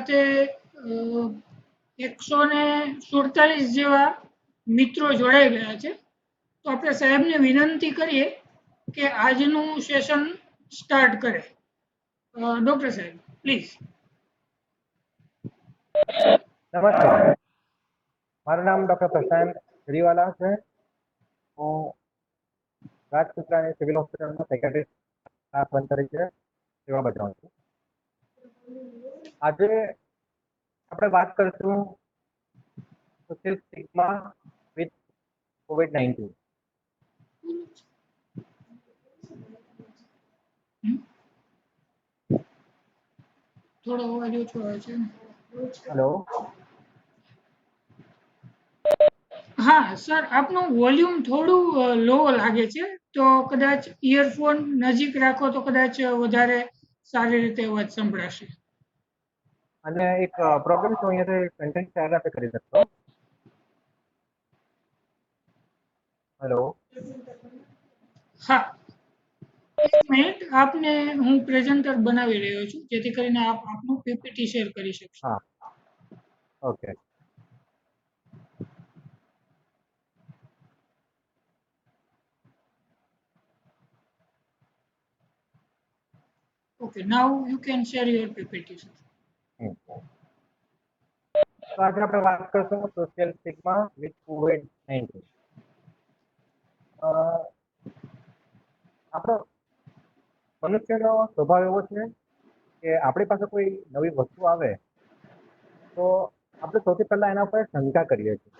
સાથે 147 જેવા મિત્રો જોડાઈ ગયા છે. તો આપણે સાહેબને વિનંતી કરીએ કે આજનું સેશન સ્ટાર્ટ કરે. ડોક્ટર સાહેબ પ્લીઝ. નમસ્કાર, મારું નામ ડૉક્ટર પ્રશાંત શ્રીવાલા છે. હું રાજપીપળાની સિવિલ હોસ્પિટલમાં સાયકાટ્રિસ્ટ સ્ટાફ તરીકે સેવા બજાવું છું. આજે આપણે વાત કરીશું સોશિયલ સ્ટિગ્મા વિથ COVID-19. થોડો અવાજ ઓછો આવે છે. હેલો, હા સર, આપનું વોલ્યુમ થોડું લો લાગે છે, તો કદાચ ઇયરફોન નજીક રાખો તો કદાચ વધારે સારી રીતે અવાજ સંભળાશે. અને એક પ્રોબ્લેમ છે, અહીંયાથી કન્ટેન્ટ શેર નથી કરી શકતો. હેલો, હા, એક મિનિટ, આપને હું પ્રેઝન્ટર બનાવી રહ્યો છું જેથી કરીને આપ આપનું પીપીટી શેર કરી શકશો. હા, okay. Okay, now you can share your PPT, sir. તો આજે આપણે વાત કરીશું સોશિયલ સ્ટિગ્મા વિથ COVID-19. આપણો મનુષ્યનો સ્વભાવ એવો છે કે આપણી પાસે કોઈ નવી વસ્તુ આવે તો આપણે સૌથી પહેલા એના ઉપર શંકા કરીએ છીએ,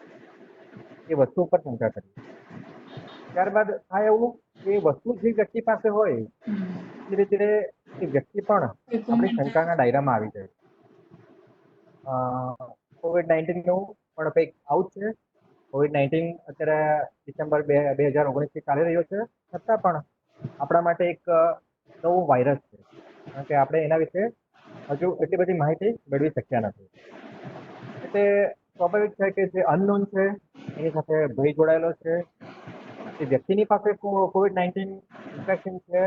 એ વસ્તુ ઉપર શંકા કરીએ. ત્યારબાદ થાય એવું કે વસ્તુ જે વ્યક્તિ પાસે હોય ધીરે ધીરે એ વ્યક્તિ પણ આપણી શંકાના દાયરામાં આવી જાય. COVID-19નું પણ કંઈક આવું જ છે. COVID-19 અત્યારે ડિસેમ્બર 2019 ચાલી રહ્યો છે, છતાં પણ આપણા માટે એક નવો વાયરસ છે, કારણ કે આપણે એના વિશે હજુ એટલી બધી માહિતી મેળવી શક્યા નથી. એટલે સ્વાભાવિક છે કે જે અનનોન છે એની સાથે ભય જોડાયેલો છે. જે વ્યક્તિની પાસે COVID-19 ઇન્ફેક્શન છે,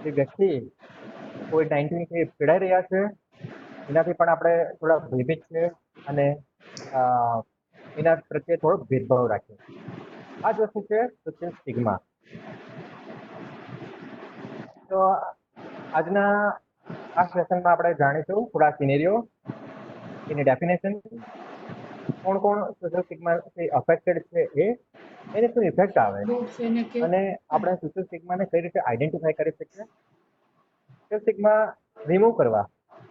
જે વ્યક્તિ COVID-19થી પીડાઈ રહ્યા છે, એનાથી પણ આપણે થોડા ભયભીત છે અને એના પ્રત્યે થોડો ભેદભાવ રાખીએ. આ જ વસ્તુ છે સોશિયલ સ્ટિગ્મા. તો આજના આ સેશનમાં આપણે જાણીશું થોડા સિનેરીઓ, એની ડેફિનેશન, કોણ કોણ સોશિયલ સ્ટિગ્માથી અફેક્ટેડ છે, એને શું ઇફેક્ટ આવે અને આપણે સોશિયલ સ્ટિગ્માને કઈ રીતે આઈડેન્ટિફાઈ કરી શકીએ, સોશિયલ સ્ટિગ્મા રિમૂવ કરવા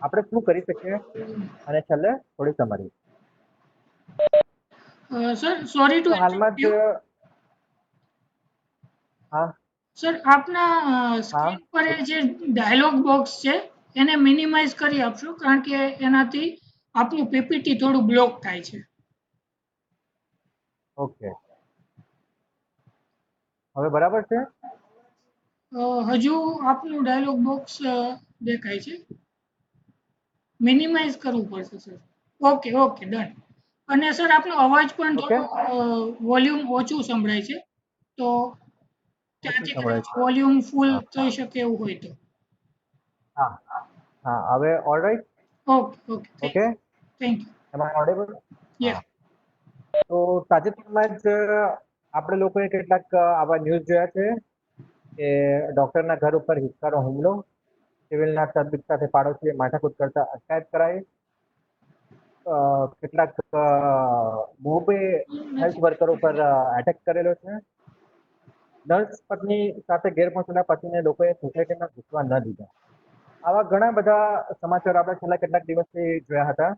આપણે શું કરી શકીએ, અને છેલ્લે થોડી સમરી. સર, સોરી ટુ હાલમાં જ હા સર, આપના સ્ક્રીન પર જે ડાયલોગ બોક્સ છે એને મિનિમાઇઝ કરી આપશો, કારણ કે એનાથી આપનું પીપીટી થોડું બ્લોક થાય છે. ઓકે, હવે બરાબર છે? હજુ આપનું ડાયલોગ બોક્સ દેખાય છે, મિનિમાઇઝ કરવું પડશે સર. Okay okay, done. અને સર, આપનો અવાજ પણ થોડો વોલ્યુમ ઓછું સંભળાય છે, તો ત્યાંથી કદાચ વોલ્યુમ ફૂલ થઈ શકે એવું હોય તો. હા હા, હવે alright. Okay okay, okay, thank you. Am I audible? Yes. તો તાજેતરમાં જ આપણે લોકોએ કેટલાક આવા ન્યૂઝ જોયા છે કે ડોક્ટરના ઘર ઉપર હિંસાનો હુમલો, સિવિલના તબીબ સાથે પાડોશીએ માથાકૂટ કરતા અટકાયત કરાઈ, કેટલાક મોબે હેલ્થ વર્કર ઉપર એટેક કરેલો છે, નર્સ પત્ની સાથે ગેરવર્તણૂકના પતિને લોકોએ સોસાયટીમાં ઘૂસવા ન દીધા. આવા ઘણા બધા સમાચાર આપણે છેલ્લા કેટલાક દિવસથી જોયા હતા,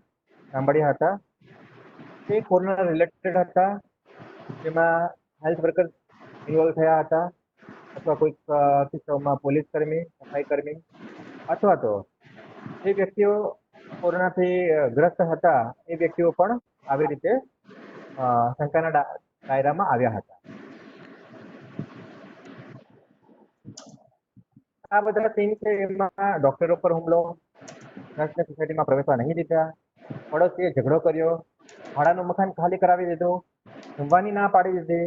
સાંભળ્યા હતા. તે કોરોના રિલેટેડ હતા, જેમાં હેલ્થ વર્કર ઇન્વોલ્વ થયા હતા, અથવા કોઈક કિસ્સાઓમાં પોલીસ કર્મી, સફાઈ કર્મી, અથવા તો જે વ્યક્તિઓ કોરોનાથી ગ્રસ્ત હતા એ વ્યક્તિઓ પણ આવી રીતે શંકાના દાયરામાં આવ્યા હતા. આ બધા સીન છે, એમાં ડોક્ટરો પર હુમલો, નર્સને સોસાયટીમાં પ્રવેશવા નહીં દીધા, પડોશીએ ઝઘડો કર્યો, ભાડાનું મકાન ખાલી કરાવી દીધું, જમવાની ના પાડી દીધી,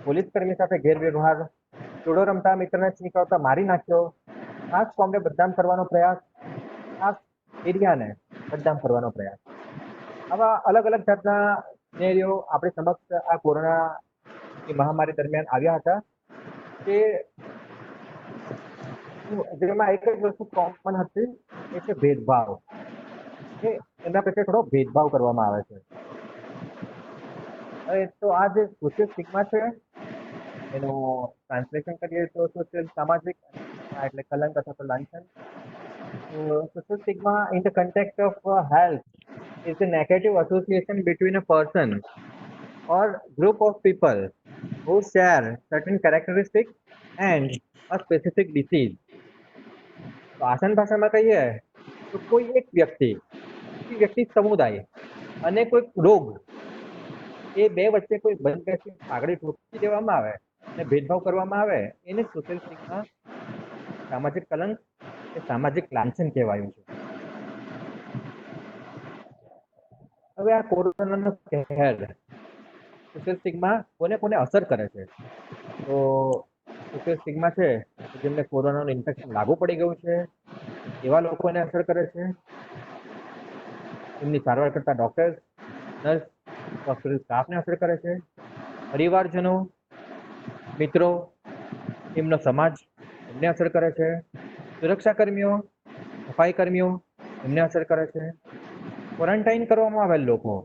પોલીસ કર્મી સાથે ગેરવ્યવહાર, જોડો રમતા મિત્રને છીંકાવતા મારી નાખ્યો, ખાસ કોમને બદનામ કરવાનો પ્રયાસ, ખાસ એરિયાને બદનામ કરવાનો પ્રયાસ. આવા અલગ અલગ જાતના સિનેરીઓ આપણી સમક્ષ આ કોરોનાની મહામારી દરમિયાન આવ્યા હતા કે જેમાં એક જ વસ્તુ કોમન હતી, એ છે ભેદભાવ, કે એના પ્રત્યે થોડો ભેદભાવ કરવામાં આવે છે. હવે તો આ જે સોશિયલ સ્ટિગ્મા છે એનું ટ્રાન્સલેશન કરીએ તો સોશિયલ સામાજિક, એટલે કલંક અથવા તો લાંછન. Social stigma in the context of health is the negative association between a person or group of people who share certain characteristics and a specific disease. તો આસાન ભાષામાં કહીએ તો કોઈ એક વ્યક્તિ સમુદાય અને કોઈ રોગ, એ બે વચ્ચે કોઈ બંધબેસતી પાઘડી ઠોકી દેવામાં આવે અને ભેદભાવ કરવામાં આવે, એને સોશિયલ સ્ટિગ્મા, સામાજિક કલંક કે સામાજિક લાંછન કહેવાયું છે. હવે આ કોરોનાનો કહેર સોશિયલ સ્ટિગ્મા કોને કોને અસર કરે છે? તો સોશિયલ સ્ટિગ્મા છે જેમને કોરોનાનું ઇન્ફેક્શન લાગુ પડી ગયું છે એવા લોકોને અસર કરે છે. એમની સારવાર કરતા ડોક્ટર્સ, નર્સ, હોસ્પિટલ સ્ટાફને અસર કરે છે. પરિવારજનો, મિત્રો, એમનો સમાજ, એમને અસર કરે છે. સુરક્ષા કર્મીઓ, સફાઈ કર્મીઓ, એમને અસર કરે છે. ક્વોરન્ટાઇન કરવામાં આવેલ લોકો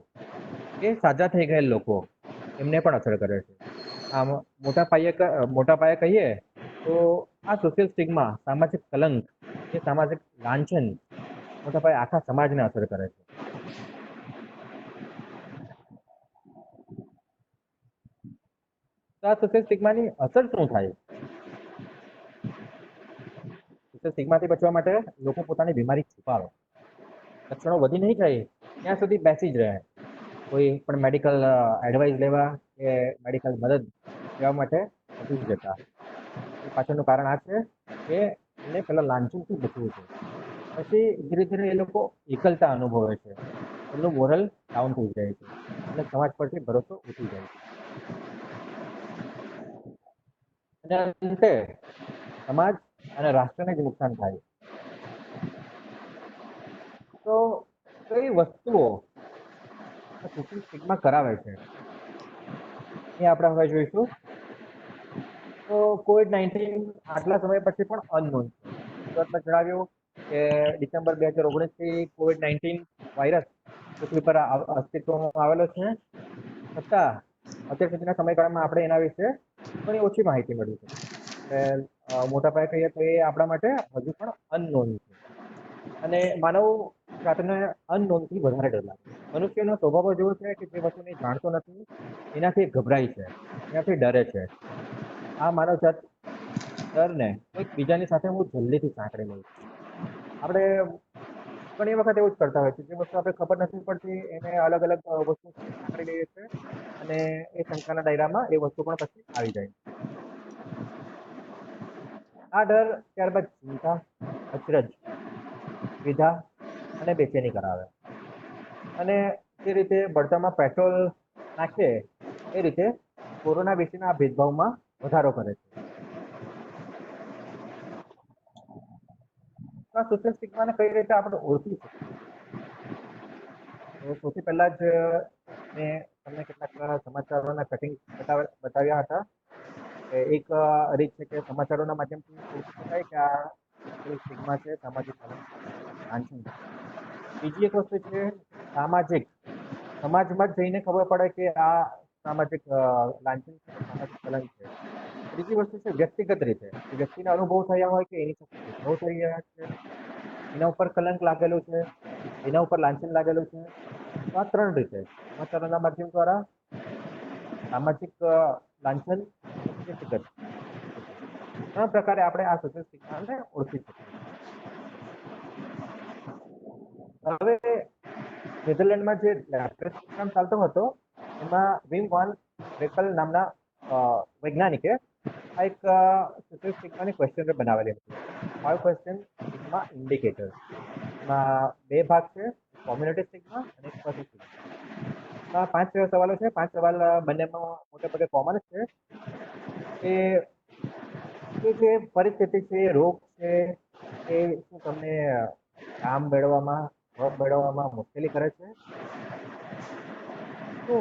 કે સાજા થઈ ગયેલ લોકો, એમને પણ અસર કરે છે. આમ મોટા પાયે કહીએ તો આ સોશિયલ સ્ટિગ્મા, સામાજિક કલંક કે સામાજિક લાંછન મોટા પાયે આખા સમાજને અસર કરે છે. તો આ સોશિયલ સ્ટિગ્માની અસર શું થાય? સોશિયલ સ્ટિગ્માથી બચવા માટે લોકો પોતાની બીમારી છુપાવે, લક્ષણો વધી નહીં જાય ત્યાં સુધી બેસી જ રહે, કોઈ પણ મેડિકલ એડવાઇસ લેવા કે મેડિકલ મદદ લેવા માટે નથી જતા. એ પાછળનું કારણ આ છે કે એમને પેલા લાંછનથી બચવું છે. પછી ધીરે ધીરે એ લોકો એકલતા અનુભવે છે, એમનું મોરલ ડાઉન થઈ જાય છે અને સમાજ પરથી ભરોસો ઉઠી જાય છે. અને અંતે સમાજ અને રાષ્ટ્રને જ નુકસાન થાય. તો કઈ વસ્તુઓ સોશિયલ સ્ટિગ્મા કરાવે છે એ આપણે હવે જોઈશું. તો COVID-19 આટલા સમય પછી પણ અનનોન છે. શરૂઆતમાં જણાવ્યું કે ડિસેમ્બર 2019 થી COVID-19 વાયરસ પૃથ્વી પર અસ્તિત્વમાં આવેલો છે, છતાં અત્યાર સુધીના સમયગાળામાં આપણે એના વિશે ઘણી ઓછી માહિતી મળી છે. એટલે મોટા પાયે કહીએ તો એ આપણા માટે હજુ પણ અનનોન છે. અને માનવ જાતને અનનોનથી વધારે ડર લાગે. મનુષ્યનો સ્વભાવ જ એવો છે કે જે વસ્તુને જાણતો નથી એનાથી ગભરાય છે, એનાથી ડરે છે. આ માનવ જાત ડરને કોઈક બીજાની સાથે હું જલ્દીથી સાંકળી લઉં છું. આપણે ઘણી વખત એવું જ કરતા હોય છે, જે વસ્તુ આપણે ખબર નથી પડતી એને અલગ અલગ વસ્તુ સાથે સાંકળી લઈએ છીએ અને એ શંકાના દાયરામાં એ વસ્તુ પણ પછી આવી જાય. આ ડર ત્યારબાદ ચિંતા, અચરજ, દ્વિધા અને બેચેની કરાવે. અને જે રીતે બળતણમાં પેટ્રોલ નાખે એ રીતે કોરોના વિશેના ભેદભાવમાં વધારો કરે છે. આ સોશિયલ સ્ટિગ્માને કઈ રીતે આપણે ઓળખી શકીએ? તો સૌથી પહેલા જ મેં તમને કેટલાક સમાચારોના કટિંગ બતાવ્યા હતા. એક રીત છે કે સમાચારોના માધ્યમથી ઓળખી શકાય કે આ સોશિયલ સ્ટિગ્મા છે, સામાજિક કલંક લાંછન છે. બીજી એક વસ્તુ છે સામાજિક, સમાજમાં જ જઈને ખબર પડે કે આ સામાજિક લાંછન છે કે સામાજિક કલંક છે. ત્રીજી વસ્તુ છે વ્યક્તિગત રીતે, કે વ્યક્તિને અનુભવ થયા હોય કે એની સાથે ભેદભાવ થઈ રહ્યા છે, એના ઉપર કલંક લાગેલું છે, એના ઉપર લાંછન લાગેલું છે. તો આ 3 રીતે સમાચારોના માધ્યમ દ્વારા, સામાજિક લાંછન અને વ્યક્તિગત રીતે 3 પ્રકારે આપણે આ સોશિયલ સ્ટિગ્માને ઓળખી શકીએ. હવે નેધરલેન્ડમાં જે લેબોરેટરી પ્રોગ્રામ ચાલતો હતો એમાં વિમ વાન વેકલ નામના વૈજ્ઞાનિકે આ એક સોશિયલ સ્ટિગ્માની ક્વેશ્ચનર બનાવેલી હતી. 5 ક્વેશ્ચન સ્ટિગ્મા ઇન્ડિકેટર્સ. એમાં 2 ભાગ છે, કોમ્યુનિટી સ્ટિગ્મા અને એક પર્સનલ સ્ટિગ્મા. આ 5 સવાલો છે. 5 સવાલ બંનેમાં મોટે ભાગે કોમન જ છે કે જે પરિસ્થિતિ છે, રોગ છે, એ શું તમને કામ મેળવવામાં જવાબ મેળવવામાં મુશ્કેલી કરે છે. તો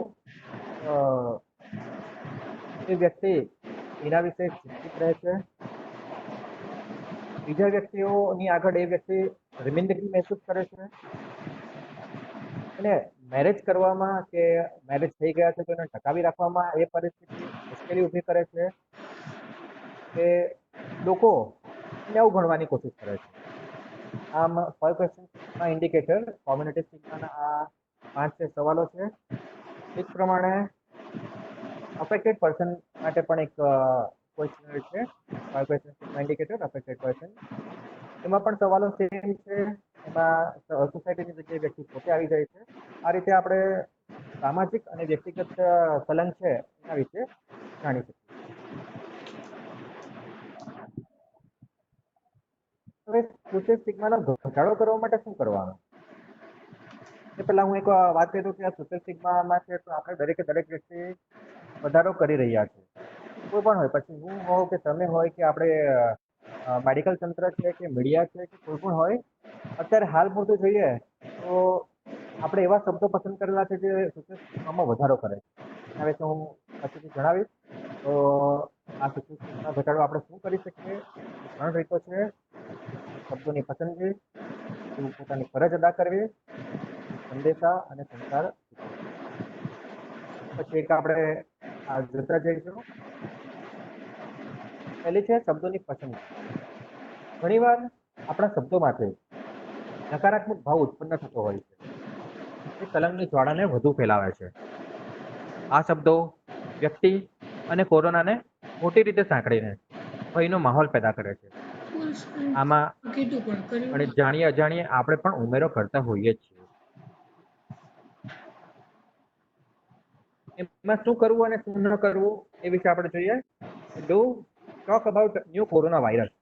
એ વ્યક્તિ એના વિશે ચિંતિત રહે છે. બીજા વ્યક્તિઓની આગળ એ વ્યક્તિ શર્મિંદગી મહેસૂસ કરે છે અને મેરેજ કરવામાં કે મેરેજ થઈ ગયા છે તો એને ટકાવી રાખવામાં એ પરિસ્થિતિ મુશ્કેલી ઊભી કરે છે કે લોકો એને અવગણવાની કોશિશ કરે છે. આમ 5 ક્વેશ્ચન્સના ઇન્ડિકેટર કોમ્યુનિટી સ્ટિગ્માના આ 5 સવાલો છે. એ જ પ્રમાણે અફેક્ટેડ પર્સન માટે પણ એક ક્વેશ્ચનર છે, 5 ક્વેશ્ચન્સના ઇન્ડિકેટર અફેક્ટેડ પર્સન. એમાં પણ સવાલો સેમ છે. એમાં સોસાયટીની જગ્યાએ વ્યક્તિ પોતે આવી જાય છે. આ રીતે આપણે સામાજિક અને વ્યક્તિગત કલંક છે એના વિશે જાણી શકીએ. હવે સોશિયલ સ્ટિગ્માનો ઘટાડો કરવા માટે શું કરવાનું? એ પહેલા હું એક વાત કહી દઉં કે આ સોશિયલ સ્ટિગ્મામાં છે તો આપણે દરેક વ્યક્તિ વધારો કરી રહ્યા છે. કોઈ પણ હોય, પછી હું હોઉં કે તમે હોય કે આપણે મેડિકલ તંત્ર છે કે મીડિયા છે કે કોઈ પણ હોય, અત્યારે હાલ પૂરતું જોઈએ તો આપણે એવા શબ્દો પસંદ કરેલા છે જે સોશિયલ સ્ટિગ્મામાં વધારો કરે છે. એના વિશે હું પછીથી જણાવીશ. તો આ સોશિયલ સ્ટિગ્મા ઘટાડો આપણે શું કરી શકીએ? 3 રીતો છે. શબ્દોની પસંદગી, પોતાની ફરજ અદા કરવી, સંદેશા અને સંચાર. પછી એક આપણે આ જોતા જઈશું. પહેલી છે શબ્દોની પસંદગી. ઘણીવાર આપણા શબ્દોમાંથી નકારાત્મક ભાવ ઉત્પન્ન થતો હોય છે. એ કલંકની જ્વાળાને વધુ ફેલાવે છે. આ શબ્દો વ્યક્તિ અને કોરોનાને મોટી રીતે સાંકળીને ભયનો માહોલ પેદા કરે છે. ફૂલ સ્ક્રીન આમાં કીધું પણ કર્યું અને નહીં. જાણીએ અજાણીએ આપણે પણ ઉમેરો કરતા હોઈએ જ છીએ. એમાં શું કરવું અને શું ન કરવું એ વિશે આપણે જોઈએ. Do talk about new corona virus.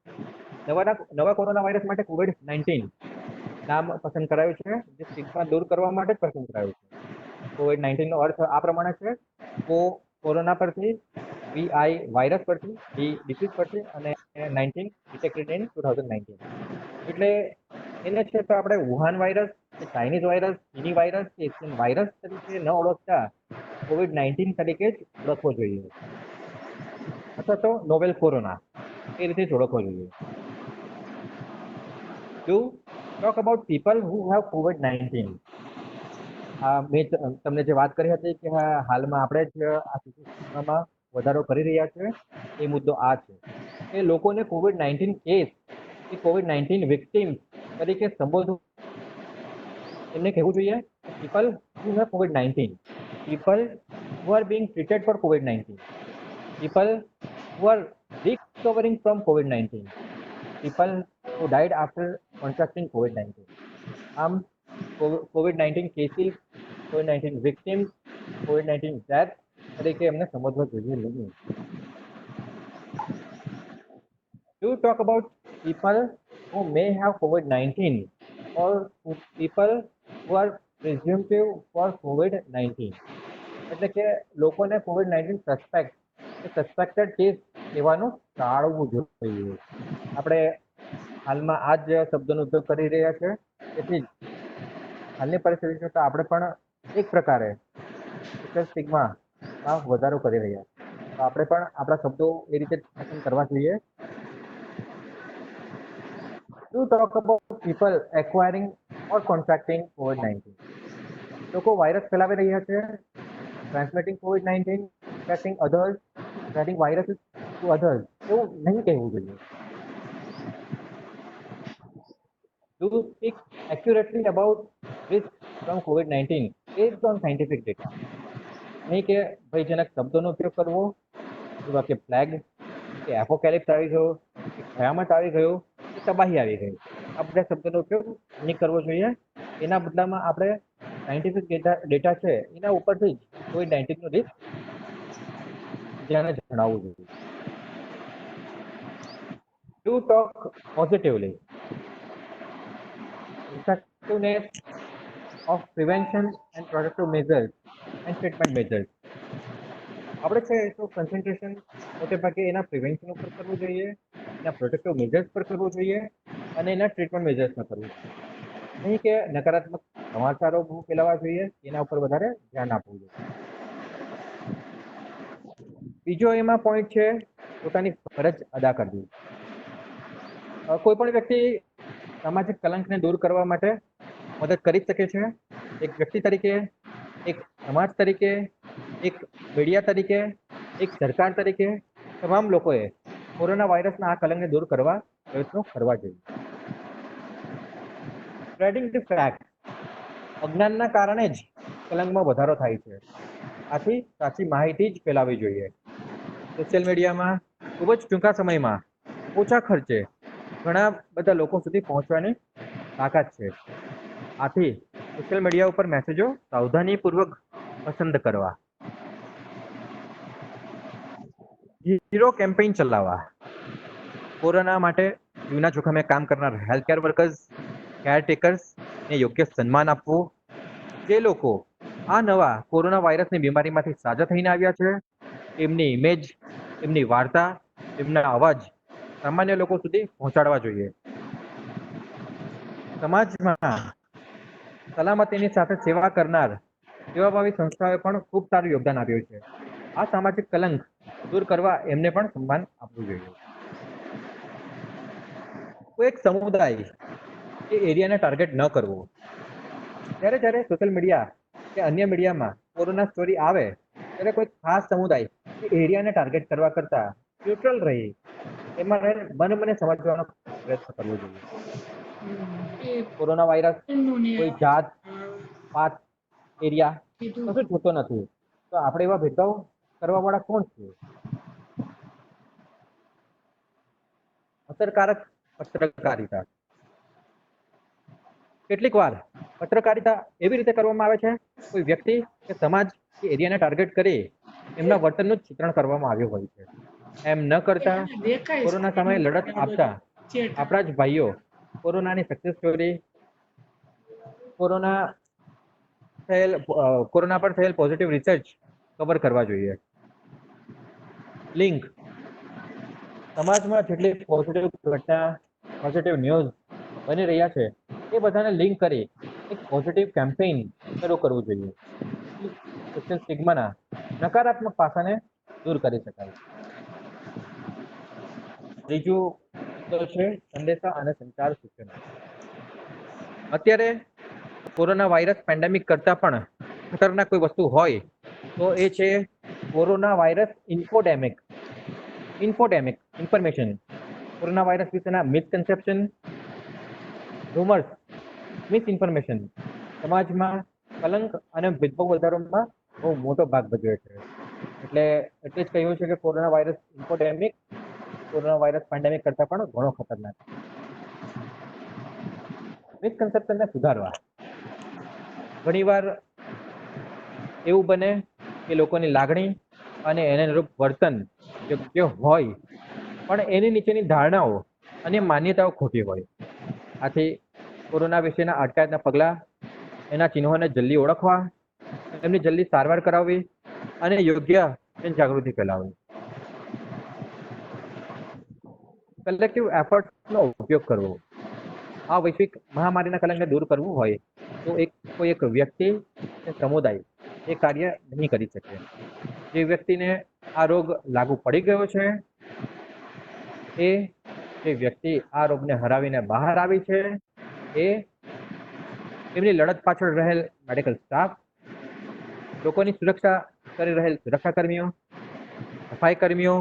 નવા કોરોના વાયરસ માટે COVID-19 નામ પસંદ કરાયું છે, જે સ્ટિગ્મા દૂર કરવા માટે જ પસંદ કરાયું છે. COVID-19 નો અર્થ આ પ્રમાણે છે: કોરોના પરથી, VI વાયરસ પરથી, ડી ડિસીઝ પરથી અને 19 ડિટેક્ટેડ ઇન 2019. એટલે એને છે તો આપણે વુહાન વાયરસ કે ચાઇનીઝ વાયરસ, ચીની વાયરસ કે એશિયન વાયરસ તરીકે ન ઓળખતા COVID-19 તરીકે જ ઓળખવો જોઈએ, અથવા તો નોવેલ કોરોના એ રીતે જ ઓળખવો જોઈએ. To talk about people who have COVID-19. મેં તમને જે વાત કરી હતી કે હાલમાં આપણે જ આ સિસ્ટમમાં વધારો કરી રહ્યા છે, એ મુદ્દો આ છે કે લોકોને COVID-19 કેસ કે COVID-19 વિક્ટિમ તરીકે સંબોધવું. એમને કહેવું જોઈએ people who have COVID-19, people who are being treated for COVID-19, people who are recovering from COVID-19, people who died after contracting COVID-19. આમ COVID-19 cases, COVID-19 victims, COVID-19 death તરીકે એમને સમજવા જોઈએ નહીં. To talk about people who may have COVID-19 or people who are presumptive for COVID-19. એટલે કે લોકોને COVID-19 suspected case લેવાનું ટાળવું જોઈએ. આપણે હાલમાં આ જ શબ્દનો ઉપયોગ કરી રહ્યા છે. તેથી હાલની પરિસ્થિતિ જોતા આપણે પણ એક પ્રકારે સોશિયલ સ્ટિગ્મામાં વધારો કરી રહ્યા છે. તો આપણે પણ આપણા શબ્દો એ રીતે પસંદ કરવા જોઈએ. To talk about people acquiring or contracting COVID-19. લોકો વાયરસ ફેલાવી રહ્યા છે, transmitting COVID-19, infecting others, spreading viruses to others. એવું નહીં કહેવું જોઈએ. To speak accurately about risk from COVID-19 based on scientific data. નહીં કે ભયજનક શબ્દોનો ઉપયોગ કરવો, જેવા કે પ્લેગ, કે એપોકેલિપ્સ આવી ગયો, કે કયામત આવી ગયો, કે તબાહી આવી ગઈ. આ બધા શબ્દોનો ઉપયોગ નહીં કરવો જોઈએ. એના બદલામાં આપણે સાયન્ટિફિક ડેટા છે એના ઉપરથી જ COVID-19 નું રિસ્ક બીજાને જણાવવું જોઈએ. To talk positively. Effectiveness of prevention and protective measures and treatment measures. આપણે છે તો કન્સન્ટ્રેશન મોટે ભાગે એના પ્રિવેન્શન ઉપર કરવું જોઈએ, એના પ્રોટેક્ટિવ મેજર્સ પર કરવું જોઈએ અને એના ટ્રીટમેન્ટ મેજર્સ પર કરવું જોઈએ. નહીં કે નકારાત્મક સમાચારો બહુ ફેલાવવા જોઈએ, એના ઉપર વધારે ધ્યાન આપવું જોઈએ. બીજો એમાં પોઈન્ટ છે પોતાની ફરજ અદા કરવી. કોઈ પણ વ્યક્તિ સામાજિક કલંકને દૂર કરવા માટે મદદ કરી શકે છે. એક વ્યક્તિ તરીકે, એક સમાજ તરીકે, એક મીડિયા તરીકે, એક સરકાર તરીકે તમામ લોકોએ કોરોના વાયરસના આ કલંકને દૂર કરવા પ્રયત્નો કરવા જોઈએ. સ્પ્રેડિંગ ધ ફેક્ટ, અજ્ઞાનના કારણે જ કલંકમાં વધારો થાય છે. આથી સાચી માહિતી જ ફેલાવવી જોઈએ. સોશિયલ મીડિયામાં ખૂબ જ ટૂંકા સમયમાં ઓછા ખર્ચે ઘણા બધા લોકો સુધી પહોંચવાની તાકાત છે. આથી સોશિયલ મીડિયા ઉપર મેસેજો સાવધાનીપૂર્વક પસંદ કરવા. ઝીરો કેમ્પેઇન ચલાવવા. કોરોના માટે જીવના જોખમે કામ કરનાર હેલ્થકેર વર્કર્સ, કેરટેકર્સને યોગ્ય સન્માન આપવું. જે લોકો આ નવા કોરોના વાયરસની બીમારીમાંથી સાજા થઈને આવ્યા છે, એમની ઇમેજ, એમની વાર્તા, એમના અવાજ સામાન્ય લોકો સુધી પહોંચાડવા જોઈએ. સમાજમાં સલામતીની સાથે સેવા કરનાર સેવાભાવી સંસ્થાઓએ પણ ખૂબ સારું યોગદાન આપ્યું છે. આ સામાજિક કલંક દૂર કરવા એમને પણ સન્માન આપવું જોઈએ. કોઈ એક સમુદાય કે એરિયાને ટાર્ગેટ ન કરવો. જ્યારે સોશિયલ મીડિયા કે અન્ય મીડિયામાં કોરોના સ્ટોરી આવે ત્યારે કોઈ ખાસ સમુદાય કે એરિયાને ટાર્ગેટ કરવા કરતા ન્યુટ્રલ રહી એમાં મને સમજવાનો પ્રયત્ન કરવો જોઈએ. એ કોરોના વાયરસ એમનું ને કોઈ જાત, પાત, એરિયા કીધું. કશું જોતો નથી. તો આપણે એવા ભેદભાવ કરવા વાળા કોણ છે? અસરકારક પત્રકારિતા. કેટલીક વાર પત્રકારિતા એવી રીતે કરવામાં આવે છે, કોઈ વ્યક્તિ કે સમાજ કે એરિયાને ટાર્ગેટ કરી એમના વર્તનનું જ ચિત્રણ કરવામાં આવ્યું હોય છે. એમ ન કરતા દેખાય છે કોરોના સામે લડત આપતા ચેટ. આપણા જ ભાઈઓ કોરોનાની સક્સેસ સ્ટોરી, કોરોના પર થયેલ પોઝિટિવ રિસર્ચ કવર કરવા જોઈએ. લિંક. સમાજમાં જેટલી પોઝિટિવ ઘટના, પોઝિટિવ ન્યૂઝ બની રહ્યા છે એ બધાને લિંક કરી એક પોઝિટિવ કેમ્પેઇન શરૂ કરવું જોઈએ. સોશિયલ સ્ટિગ્માના નકારાત્મક પાસાને દૂર કરી શકાય. ત્રીજું તો છે સંદેશા અને સંચાર સૂચનો. અત્યારે કોરોના વાયરસ પેન્ડેમિક કરતા પણ ખતરનાક કોઈ વસ્તુ હોય તો એ છે corona virus infodemic. Information. Corona virus વિશેના મિસકન્સેપ્શન, રૂમર્સ, મિસઇન્ફોર્મેશન સમાજમાં કલંક અને ભેદભાવ વધારવામાં બહુ મોટો ભાગ ભજવે છે. એટલે જ કહ્યું છે કે corona virus infodemic corona virus pandemic કરતા પણ ઘણો ખતરનાક. મિસકન્સેપ્શનને સુધારવા. ઘણીવાર એવું બને કે લોકોની લાગણી અને એને અનુરૂપ વર્તન યોગ્ય હોય પણ એની નીચેની ધારણાઓ અને માન્યતાઓ ખોટી હોય. આથી કોરોના વિશેના અટકાયતના પગલાં, એના ચિહ્નોને જલ્દી ઓળખવા, એમની જલ્દી સારવાર કરાવવી અને યોગ્ય જાગૃતિ ફેલાવવી. કલેક્ટિવ એફર્ટનો ઉપયોગ કરવો. આ વૈશ્વિક મહામારીના કલંકને દૂર કરવું હોય તો કોઈ એક વ્યક્તિ કે સમુદાય એ કાર્ય નહીં કરી શકે. જે વ્યક્તિને આ રોગ લાગુ પડી ગયો છે જે વ્યક્તિ આ રોગને હરાવીને બહાર આવી છે એમની લડત પાછળ રહેલ મેડિકલ સ્ટાફ, લોકોની સુરક્ષા કરી રહેલ સુરક્ષાકર્મીઓ, સફાઈ કર્મીઓ,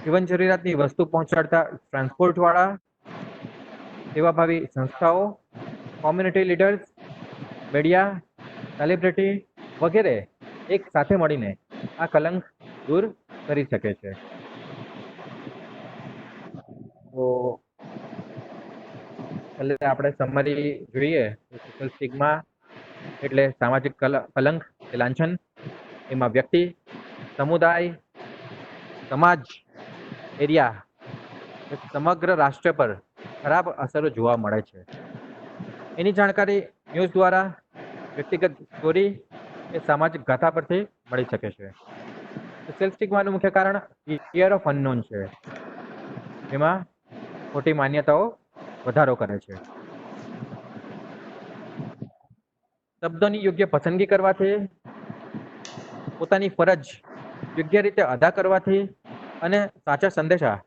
જીવન જરૂરિયાતની વસ્તુ પહોંચાડતા ટ્રાન્સપોર્ટ વાળા, સેવાભાવી સંસ્થાઓ, કોમ્યુનિટી લીડર્સ, મીડિયા, સેલિબ્રિટી વગેરે એક સાથે મળીને આ કલંક દૂર કરી શકે છે. તો છેલ્લે આપણે સમરી જોઈએ સોશિયલ સ્ટિગ્મા એટલે સામાજિક કલંક કે લાંછન. એમાં વ્યક્તિ, સમુદાય, સમાજ, એરિયા સમગ્ર રાષ્ટ્ર પર ખરાબ અસરો જોવા મળે છે. એની જાણકારી ન્યૂઝ દ્વારા, વ્યક્તિગત સ્ટોરી કે સામાજિક ગાથા પરથી મળી શકે છે. સોશિયલ સ્ટિગ્માનું મુખ્ય કારણ ફિયર ઓફ અનનોન છે, જેમાં ખોટી માન્યતાઓ વધારો કરે છે. શબ્દોની યોગ્ય પસંદગી કરવાથી, પોતાની ફરજ યોગ્ય રીતે અદા કરવાથી અને સાચા સંદેશા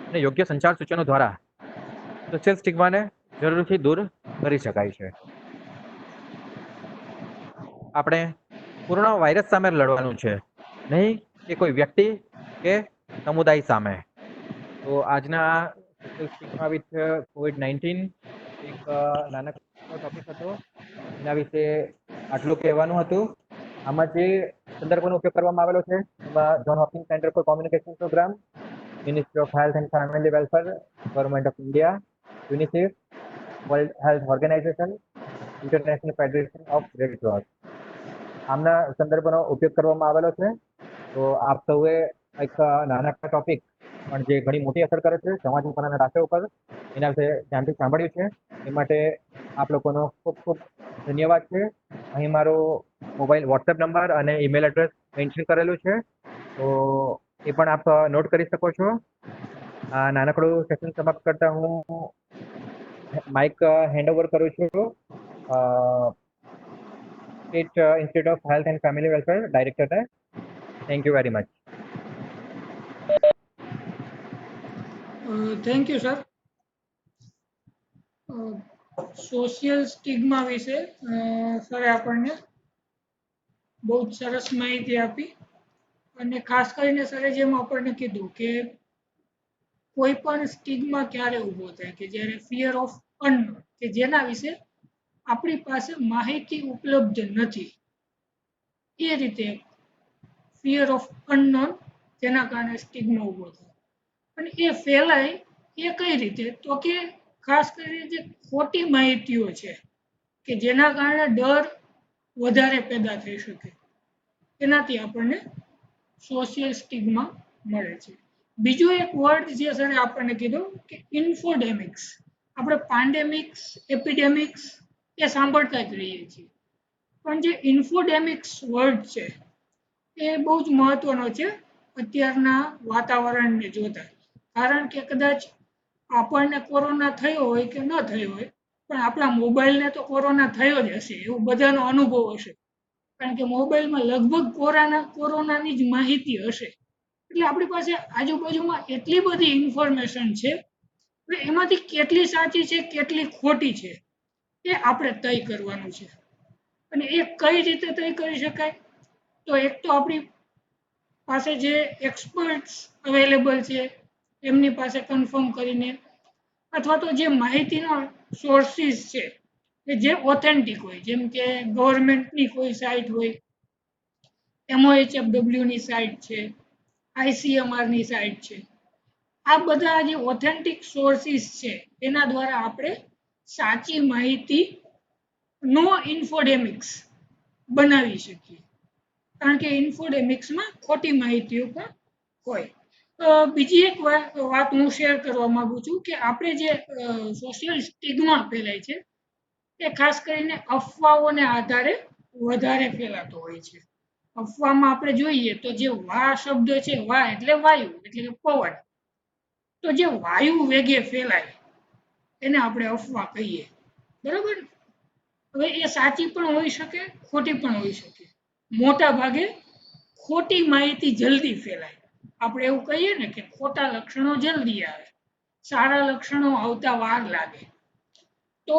અને યોગ્ય સંચાર સૂચનો દ્વારા સોશિયલ સ્ટિગ્માને જરૂરથી દૂર કરી શકાય છે. આપણે પૂર્ણ વાયરસ સામે લડવાનું છે, નહીં કે કોઈ વ્યક્તિ કે સમુદાય સામે. તો આજના સોશિયલ સ્ટિગ્મા વિથ COVID-19 એક નાનકડો ટોપિક હતો. એના વિશે આટલું કહેવાનું હતું. આમાં જે સંદર્ભોનો ઉપયોગ કરવામાં આવેલો છે એમાં John Hopkins centre for communication programme, ministry of health and family welfare, government of India, UNICEF, world health organisation, international federation of red cross, આમના સંદર્ભનો ઉપયોગ કરવામાં આવેલો છે. તો આપ સૌએ એક નાનકડા ટોપિક પણ જે ઘણી મોટી અસર કરે છે સમાજ ઉપર અને રાષ્ટ્ર ઉપર, એના વિશે ધ્યાનથી સાંભળ્યું છે. એ માટે આપ લોકોનો ખૂબ ખૂબ ધન્યવાદ છે. અહીં મારો મોબાઈલ વોટ્સએપ નંબર અને ઈમેલ એડ્રેસ મેન્શન કરેલું છે, તો એ પણ આપ નોટ કરી શકો છો. આ નાનકડું સેશન સમાપ્ત કરતા હું માઇક હેન્ડ ઓવર કરું છું state institute of health and family welfare ડાયરેક્ટરને. Thank you very much. Thank you sir. Social stigma વિશે સરે આપણને બહુ જ સરસ માહિતી આપી. અને ખાસ કરીને સરે જેમ આપણને કીધું કે કોઈ પણ સ્ટિગ્મા ક્યારે ઊભો થાય કે જ્યારે ફિયર ઓફ અનનોન, કે જેના વિશે આપણી પાસે માહિતી ઉપલબ્ધ નથી. એ રીતે ફિયર ઓફ અનનોન, જેના કારણે સ્ટિગ્મા ઊભો થાય. અને એ ફેલાય એ કઈ રીતે, તો કે ખાસ કરીને જે ખોટી માહિતીઓ છે કે જેના કારણે ડર વધારે પેદા થઈ શકે, એનાથી આપણને સોશિયલ સ્ટિગ્મા મળે છે. બીજો એક વર્ડ જે સરે આપણને કીધું કે ઇન્ફોડેમિક્સ. આપણે પેન્ડેમિક્સ, એપિડેમિક્સ એ સાંભળતા જ રહીએ છીએ, પણ જે ઇન્ફોડેમિક્સ વર્ડ છે એ બહુ જ મહત્વનો છે અત્યારના વાતાવરણને જોતા. કારણ કે કદાચ આપણને કોરોના થયો હોય કે ન થયો હોય, પણ આપણા મોબાઈલને તો કોરોના થયો જ હશે, એવું બધાનો અનુભવ હશે. કારણ કે મોબાઈલમાં લગભગ કોરોનાની જ માહિતી હશે. એટલે આપણી પાસે આજુબાજુમાં એટલી બધી ઇન્ફોર્મેશન છે, એમાંથી કેટલી સાચી છે કેટલી ખોટી છે એ આપણે તય કરવાનું છે. અને એ કઈ રીતે તય કરી શકાય, તો એક તો આપણી પાસે જે એક્સપર્ટ્સ અવેલેબલ છે એમની પાસે કન્ફર્મ કરીને, અથવા તો જે માહિતીનો સોર્સિસ છે કે જે ઓથેન્ટિક હોય, જેમ કે ગવર્મેન્ટની કોઈ સાઇટ હોય, MOHFW ની સાઇટ છે, ICMR ની સાઇટ છે, આ બધા જે ઓથેન્ટિક સોર્સિસ છે એના દ્વારા આપણે સાચી માહિતી નો ઇન્ફોડેમિક્સ બનાવી શકીએ. કારણ કે ઇન્ફોડેમિક્સમાં ખોટી માહિતીઓ પણ હોય. બીજી એક વાત હું શેર કરવા માંગુ છું કે આપણે જે સોશિયલ સ્ટિગ્મા ફેલાય છે એ ખાસ કરીને અફવાઓને આધારે વધારે ફેલાતો હોય છે. અફવામાં આપણે જોઈએ તો જે વા શબ્દ છે, વા એટલે વાયુ, એટલે કે પવન. તો જે વાયુ વેગે ફેલાય એને આપણે અફવા કહીએ, બરોબર. હવે એ સાચી પણ હોઈ શકે, ખોટી પણ હોઈ શકે. મોટા ભાગે ખોટી માહિતી જલ્દી ફેલાય. આપણે એવું કહીએ ને કે ખોટા લક્ષણો જલ્દી આવે, સારા લક્ષણો આવતા વાર લાગે. તો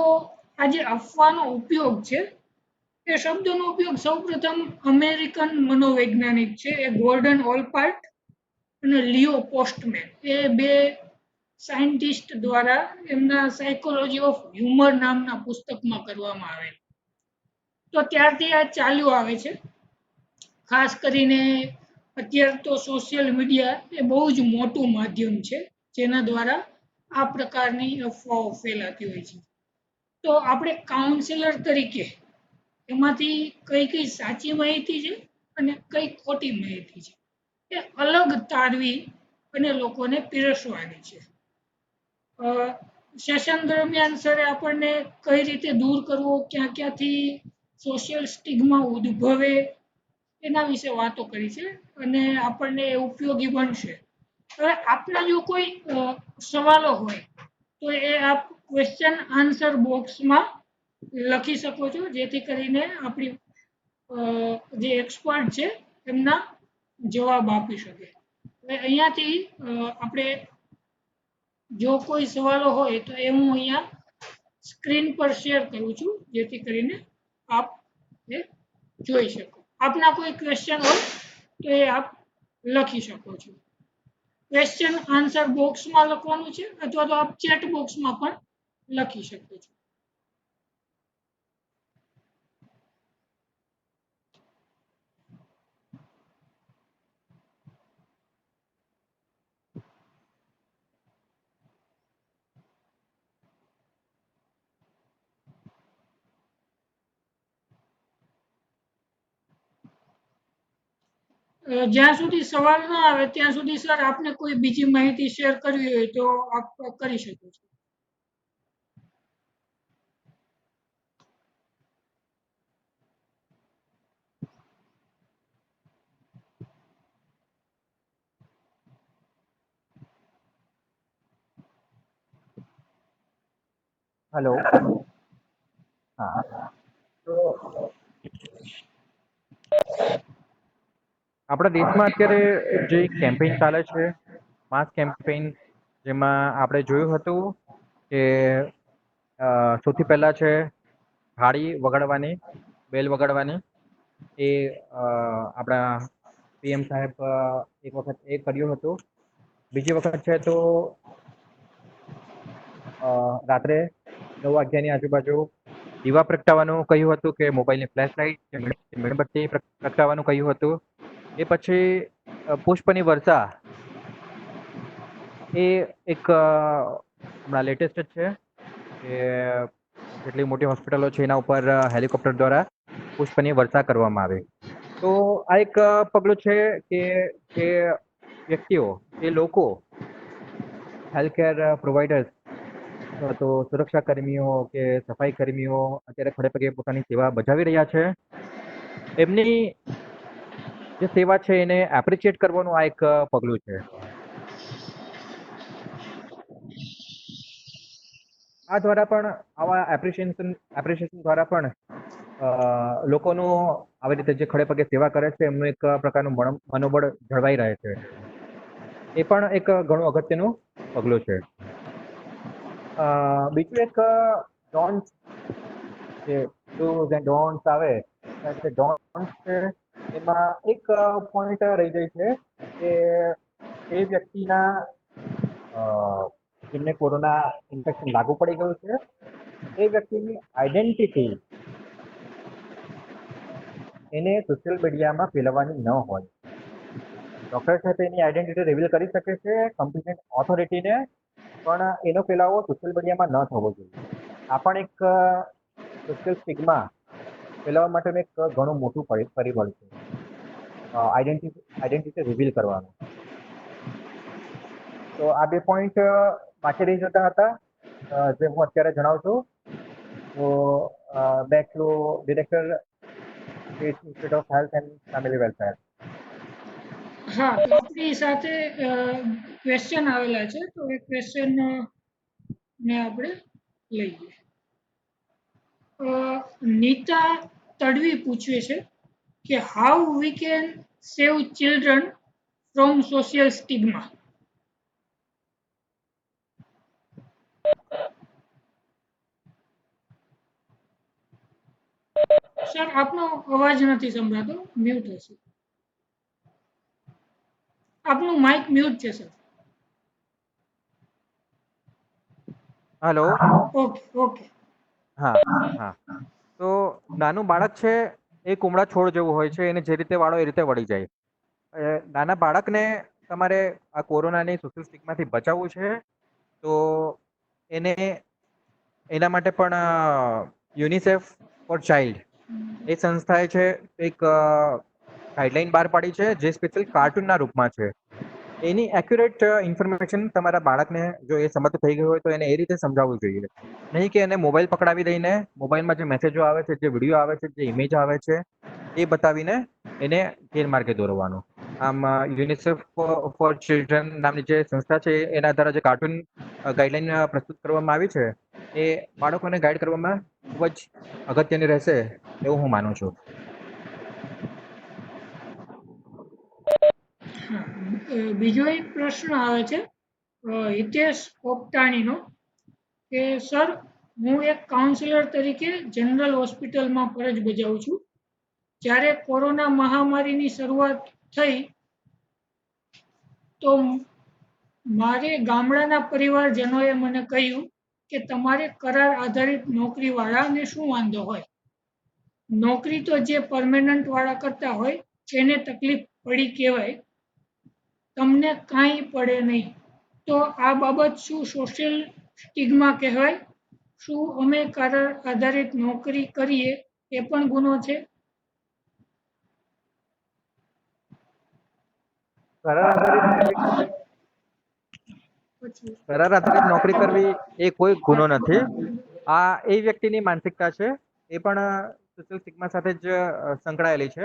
આ જે અફવાનો ઉપયોગ છે, એ શબ્દનો ઉપયોગ સૌપ્રથમ અમેરિકન મનોવૈજ્ઞાનિક છે એ ગોર્ડન ઓલપાર્ટ અને લિયો પોસ્ટમેન, એ બે સાયન્ટિસ્ટ દ્વારા એમના સાયકોલોજી ઓફ હ્યુમર નામના પુસ્તકમાં કરવામાં આવેલ. તો ત્યારથી આ ચાલ્યું આવે છે. ખાસ કરીને અત્યારે તો સોશિયલ મીડિયા એ બહુ જ મોટું માધ્યમ છે જેના દ્વારા આ પ્રકારની અફવાઓ ફેલાતી હોય છે. તો આપણે કાઉન્સિલર તરીકે એમાંથી કઈ કઈ સાચી માહિતી છે અને કઈ ખોટી માહિતી છે એ અલગ તારવી અને લોકોને પીરસવાની છે. સેશન દરમિયાન સરે આપણને કઈ રીતે દૂર કરવો, ક્યાં ક્યાંથી સોશિયલ સ્ટિગ્મા ઉદ્ભવે એના વિશે વાતો કરી છે અને આપણને એ ઉપયોગી બનશે. હવે આપના જો કોઈ સવાલો હોય તો એ આપ ક્વેશ્ચન આન્સર બોક્સમાં લખી શકો છો, જેથી કરીને આપણી જે એક્સપર્ટ છે એમના જવાબ આપી શકે. હવે અહીંયાથી આપણે જો કોઈ સવાલો હોય તો એ હું અહીંયા સ્ક્રીન પર શેર કરું છું, જેથી કરીને આપ એ જોઈ શકો. આપના કોઈ ક્વેશ્ચન હોય તો એ આપ લખી શકો છો. ક્વેશ્ચન આન્સર બોક્સમાં લખવાનું છે, અથવા તો આપ ચેટ બોક્સમાં પણ લખી શકો છો. જ્યાં સુધી સવાલ ન આવે ત્યાં સુધી સર આપને કોઈ બીજી માહિતી શેર કરવી હોય તો આપ કરી શકો છો. હેલો. હા, તો આપણા દેશમાં અત્યારે જે કેમ્પેઇન ચાલે છે, માસ કેમ્પેઇન, જેમાં આપણે જોયું હતું કે સૌથી પહેલા છે થાળી વગાડવાની, બેલ વગાડવાની. એ આપણા પીએમ સાહેબ એક વખત એ કર્યું હતું. બીજી વખત છે તો રાત્રે 9 વાગ્યાની આજુબાજુ દીવા પ્રગટાવવાનું કહ્યું હતું, કે મોબાઈલની ફ્લેશ લાઇટ, મીણબત્તી પ્રગટાવવાનું કહ્યું હતું. એ પછી પુષ્પની વર્ષા, એ એક હમણાં લેટેસ્ટ જ છે કે જેટલી મોટી હોસ્પિટલો છે એના ઉપર હેલિકોપ્ટર દ્વારા પુષ્પની વર્ષા કરવામાં આવે. તો આ એક પગલું છે કે જે વ્યક્તિઓ, જે લોકો, હેલ્થકેર પ્રોવાઈડર્સ અથવા તો સુરક્ષા કર્મીઓ કે સફાઈ કર્મીઓ અત્યારે ખડે પગે પોતાની સેવા બજાવી રહ્યા છે, એમની જે સેવા છે એને એપ્રિશિએટ કરવાનું આ એક પગલું છે. આ દ્વારા પણ, આવા એપ્રિશિએશન દ્વારા પણ લોકોનું આવી રીતે જે ખડે પગે સેવા કરે છે એમનું એક પ્રકારનું મનોબળ જળવાઈ રહે છે. એ પણ એક ઘણું અગત્યનું પગલું છે. બીજું એક ડોન્ટ્સ, જે ડૂઝ એન્ડ ડોન્ટ્સ આવે, જે ડોન્ટ્સ છે એમાં એક પોઈન્ટ રહી જાય છે કે એ વ્યક્તિના જેમને કોરોના ઇન્ફેક્શન લાગુ પડી ગયું છે, એ વ્યક્તિની આઈડેન્ટિટી એને સોશિયલ મીડિયામાં ફેલાવવાની ન હોય. ડોક્ટર છે તેની આઈડેન્ટિટી રિવીલ કરી શકે છે કમ્પ્લીટ ઓથોરિટીને, પણ એનો ફેલાવો સોશિયલ મીડિયામાં ન થવો જોઈએ. આ પણ એક સોશિયલ સ્ટિગ્મા ફેલાવવા માટેનું એક ઘણું મોટું પરિબળ છે, આઈડેન્ટિટી રિવીલ કરવાનું. તો આ બે પોઈન્ટ બાકી રહી જતા હતા, જે હું અત્યારે જણાવું છું. તો back to director, state institute of health and family welfare. હા, તો આપણી સાથે ક્વેશ્ચન આવેલા છે, તો એ ક્વેશ્ચન ને આપણે લઈએ. નીતા તડવી પૂછે છે કે how we can save children from social stigma. Sir આપનો અવાજ નથી સંભળાતો, મ્યુટ હશે. આપનું માઇક મ્યુટ છે સર. હેલો. Okay okay. હા હા. તો નાનું બાળક છે એ કુમળા છોડ જેવું હોય છે, એને જે રીતે વાળો એ રીતે વળી જાય. નાના બાળકને તમારે આ કોરોનાની સોશિયલ સ્ટિગ્માથી બચાવવું છે, તો એને એના માટે પણ યુનિસેફ ફોર ચાઇલ્ડ એ સંસ્થાએ છે એક ગાઈડલાઈન બહાર પાડી છે, જે સ્પેશિયલ કાર્ટૂનના રૂપમાં છે. એની એક્યુરેટ ઇન્ફોર્મેશન તમારા બાળકને, જો એ સમજ થઈ ગયું હોય તો એને એ રીતે સમજાવવું જોઈએ. નહીં કે એને મોબાઈલ પકડાવી દઈને મોબાઈલમાં જે મેસેજો આવે છે, જે વિડીયો આવે છે, જે ઇમેજ આવે છે એ બતાવીને એને ગેરમાર્ગે દોરવાનું. આમ યુનિસેફ ફોર ચિલ્ડ્રન નામની જે સંસ્થા છે એના દ્વારા જે કાર્ટૂન ગાઈડલાઈન પ્રસ્તુત કરવામાં આવી છે, એ બાળકોને ગાઈડ કરવામાં ખૂબ જ અગત્યની રહેશે એવું હું માનું છું. બીજો એક પ્રશ્ન આવે છે હિતેશ પોપટાણીનો કે સર, હું એક કાઉન્સિલર તરીકે જનરલ હોસ્પિટલમાં ફરજ બજાવું છું. જ્યારે કોરોના મહામારીની શરૂઆત થઈ તો મારે ગામડાના પરિવારજનોએ મને કહ્યું કે તમારે કરાર આધારિત નોકરીવાળાને શું વાંધો હોય, નોકરી તો જે પરમેનન્ટ વાળા કરતા હોય એને તકલીફ પડી કહેવાય, તમને કાંઈ પડે નહીં. તો આ બાબત શું સોશિયલ સ્ટિગ્મા કહેવાય? શું અમે કરાર આધારિત નોકરી કરીએ એ પણ ગુનો છે? કરાર આધારિત નોકરી કરવી એ કોઈ ગુનો નથી. આ એ વ્યક્તિની માનસિકતા છે, એ પણ સોશિયલ સ્ટિગ્મા સાથે જ સંકળાયેલી છે.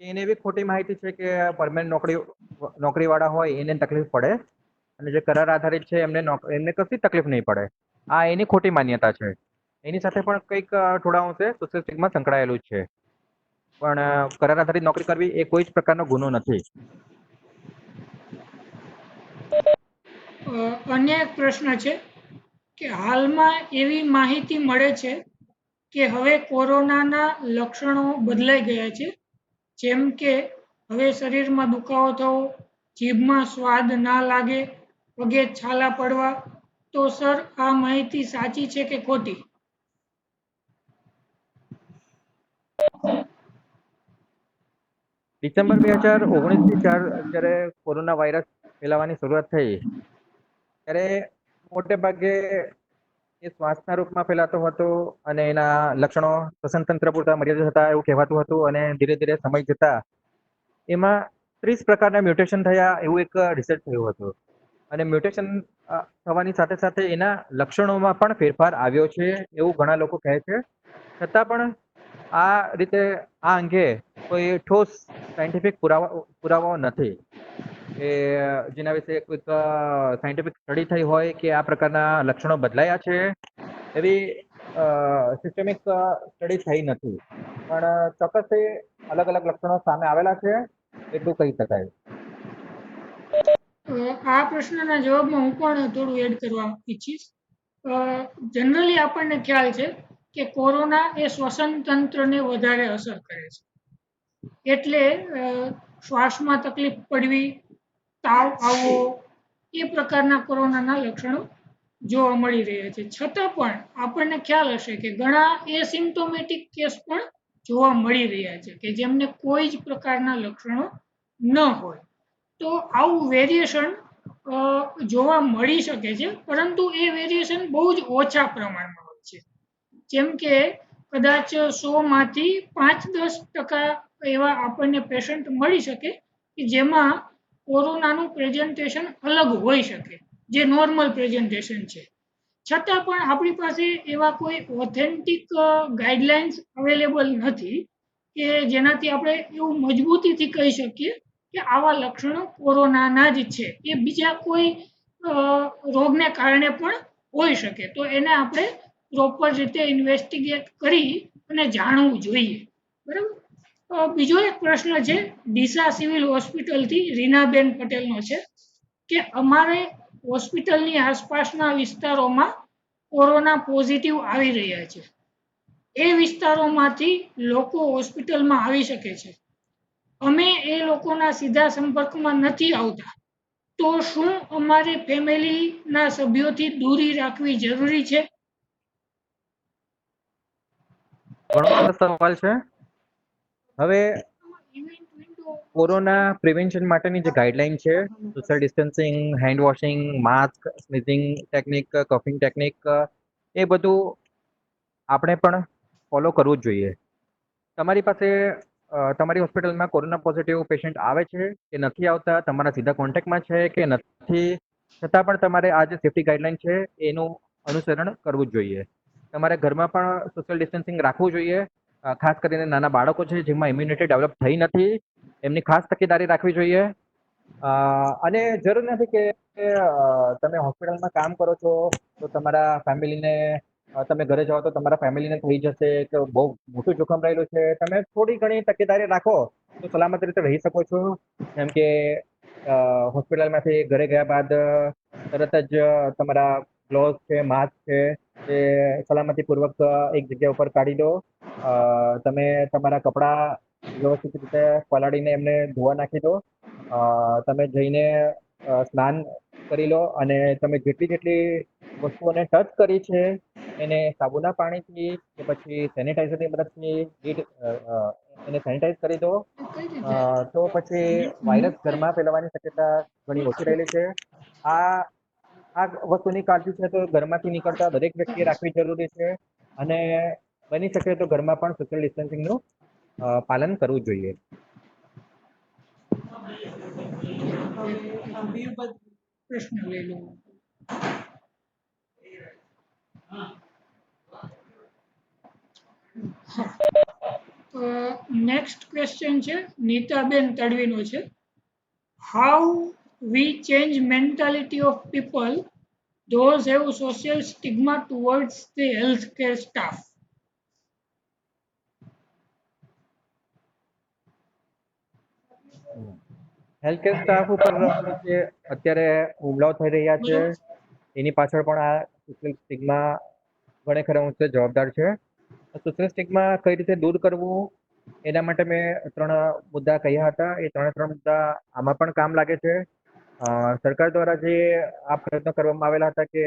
એને એવી ખોટી માહિતી છે કે પરમેનન્ટ નોકરીવાળા હોય એને તકલીફ પડે અને જે કરાર આધારિત છે એમને કશી તકલીફ નહીં પડે. આ એની ખોટી માન્યતા છે. એની સાથે પણ કંઈક થોડા અંશે સોશિયલ સ્ટિગ્મા સંકળાયેલું જ છે. પણ કરાર આધારિત નોકરી કરવી એ કોઈ જ પ્રકારનો ગુનો નથી. અન્ય એક પ્રશ્ન છે કે હાલમાં એવી માહિતી મળે છે કે હવે કોરોનાના લક્ષણો બદલાઈ ગયા છે, જેમ કે હવે શરીરમાં દુખાવો થવો, જીભમાં સ્વાદ ના લાગે, પગે છાલા પડવા. તો સર, આ માહિતી સાચી છે કે ખોટી? ડિસેમ્બર 2019 જ્યારે કોરોના વાયરસ ફેલાવાની શરૂઆત થઈ ત્યારે મોટે ભાગે એ શ્વાસના રૂપમાં ફેલાતો હતો અને એના લક્ષણો શ્વસન તંત્ર પૂરતા મર્યાદિત હતા એવું કહેવાતું હતું. અને ધીરે ધીરે સમય જતા એમાં 30 પ્રકારના મ્યુટેશન થયા એવું એક રિસર્ચ થયું હતું. અને મ્યુટેશન થવાની સાથે સાથે એના લક્ષણોમાં પણ ફેરફાર આવ્યો છે એવું ઘણા લોકો કહે છે. છતાં પણ આ રીતે આ અંગે કોઈ ઠોસ સાયન્ટિફિક પુરાવાઓ નથી કે જેના વિશે કોઈક સાયન્ટિફિક સ્ટડી થઈ હોય કે આ પ્રકારના લક્ષણો બદલાયા છે. એવી સિસ્ટમિક સ્ટડી થઈ નથી. પણ ચોક્કસથી અલગ અલગ લક્ષણો સામે આવેલા છે એટલું કહી શકાય. આ પ્રશ્નના જવાબમાં હું પણ થોડું એડ કરવા ઈચ્છીશ. જનરલી આપણને ખ્યાલ છે કે કોરોના એ શ્વસન તંત્રને વધારે અસર કરે છે. એટલે શ્વાસમાં તકલીફ પડવી, તાવ આવવો, એ પ્રકારના કોરોનાના લક્ષણો જોવા મળી રહ્યા છે. છતાં પણ આપણને ખ્યાલ હશે કે ઘણા એસિમ્પ્ટોમેટિક કેસ પણ જોવા મળી રહ્યા છે કે જેમને કોઈ જ પ્રકારના લક્ષણો ન હોય. તો આવું વેરિએશન જોવા મળી શકે છે, પરંતુ એ વેરિએશન બહુ જ ઓછા પ્રમાણમાં હોય છે. જેમ કે કદાચ 100માંથી 5-10% એવા આપણને પેશન્ટ મળી શકે કે જેમાં કોરોનાનું પ્રેઝન્ટેશન અલગ હોઈ શકે, જે નોર્મલ પ્રેઝન્ટેશન છે. છતાં પણ આપણી પાસે એવા કોઈ ઓથેન્ટિક ગાઈડલાઇન્સ અવેલેબલ નથી કે જેનાથી આપણે એવું મજબૂતીથી કહી શકીએ કે આવા લક્ષણો કોરોનાના જ છે. એ બીજા કોઈ રોગને કારણે પણ હોઈ શકે. તો એને આપણે પ્રોપર રીતે ઇન્વેસ્ટિગેટ કરી અને જાણવું જોઈએ. બરાબર. બીજો એક પ્રશ્ન છે ડીસા સિવિલ હોસ્પિટલથી રીનાબેન પટેલનો છે કે અમારે હોસ્પિટલની આસપાસના વિસ્તારોમાં કોરોના પોઝિટિવ આવી રહ્યા છે. એ વિસ્તારોમાંથી લોકો હોસ્પિટલમાં આવી શકે છે. અમે એ લોકોના સીધા સંપર્કમાં નથી આવતા. તો શું અમારે ફેમિલીના સભ્યોથી દૂરી રાખવી જરૂરી છે? ઘણો સરસ સવાલ છે. હવે કોરોના પ્રિવેન્શન માટેની જે ગાઈડલાઈન છે, social distancing, hand washing, mask, sneezing technique, coughing technique, એ બધું આપણે પણ ફોલો કરવું જ જોઈએ. તમારી પાસે તમારી હોસ્પિટલમાં કોરોના પોઝિટિવ પેશન્ટ આવે છે કે નથી આવતા, તમારા સીધા કોન્ટેક્ટમાં છે કે નથી, છતાં પણ તમારે આ જે સેફ્ટી ગાઈડલાઈન છે એનું અનુસરણ કરવું જ જોઈએ. તમારે ઘરમાં પણ સોશિયલ ડિસ્ટન્સિંગ રાખવું જોઈએ. ખાસ કરીને નાના બાળકો છે જેમાં ઇમ્યુનિટી ડેવલપ થઈ નથી, એમની ખાસ તકેદારી રાખવી જોઈએ. અને જરૂર નથી કે તમે હોસ્પિટલમાં કામ કરો છો તો તમારા ફેમિલીને તમે ઘરે જાઓ તો તમારા ફેમિલીને થઈ જશે કે બહુ મોટું જોખમ રહેલું છે, તમે થોડી ઘણી તકેદારી રાખો તો સલામત રીતે રહી શકો છો. જેમ કે હોસ્પિટલમાંથી ઘરે ગયા બાદ તરત જ તમારા ગ્લોવ્સ છે, માસ્ક છે, તે સલામતીપૂર્વક એક જગ્યા ઉપર કાઢી દો. તમે તમારા કપડાં વ્યવસ્થિત રીતે પલાળીને એમને ધોવા નાખી દો. તમે જઈને સ્નાન કરી લો અને તમે જેટલી જેટલી વસ્તુઓને ટચ કરી છે એને સાબુના પાણીથી કે પછી સેનિટાઈઝરની મદદથી એને સેનિટાઈઝ કરી દો. કઈ રીતે તો પછી વાયરસ ઘરમાં ફેલાવાની શક્યતા ઘણી ઓછી રહેલી છે. આ આ વસ્તુની કાળજી છે તો ઘરમાંથી નીકળતા દરેક વ્યક્તિએ રાખવી જરૂરી છે અને બની શકે તો ઘરમાં પણ સોશિયલ ડિસ્ટન્સિંગનું પાલન કરવું જોઈએ. પ્રશ્ન લઈ લો. નેક્સ્ટ ક્વેશ્ચન છે નીતાબેન તડવીનો છે. How we change mentality of people those have social stigma towards the healthcare staff? Healthcare staff ઉપર જે અત્યારે હુમલાઓ થઈ રહ્યા છે બરોબર. એની પાછળ પણ આ સોશિયલ સ્ટિગ્મા ઘણે ખરા અંશે જવાબદાર છે. સોશિયલ સ્ટિગ્મા કઈ રીતે દૂર કરવું એના માટે મેં 3 મુદ્દા કહ્યા હતા. એ 3 મુદ્દા આમાં પણ કામ લાગે છે. સરકાર દ્વારા જે આ પ્રયત્નો કરવામાં આવેલા હતા કે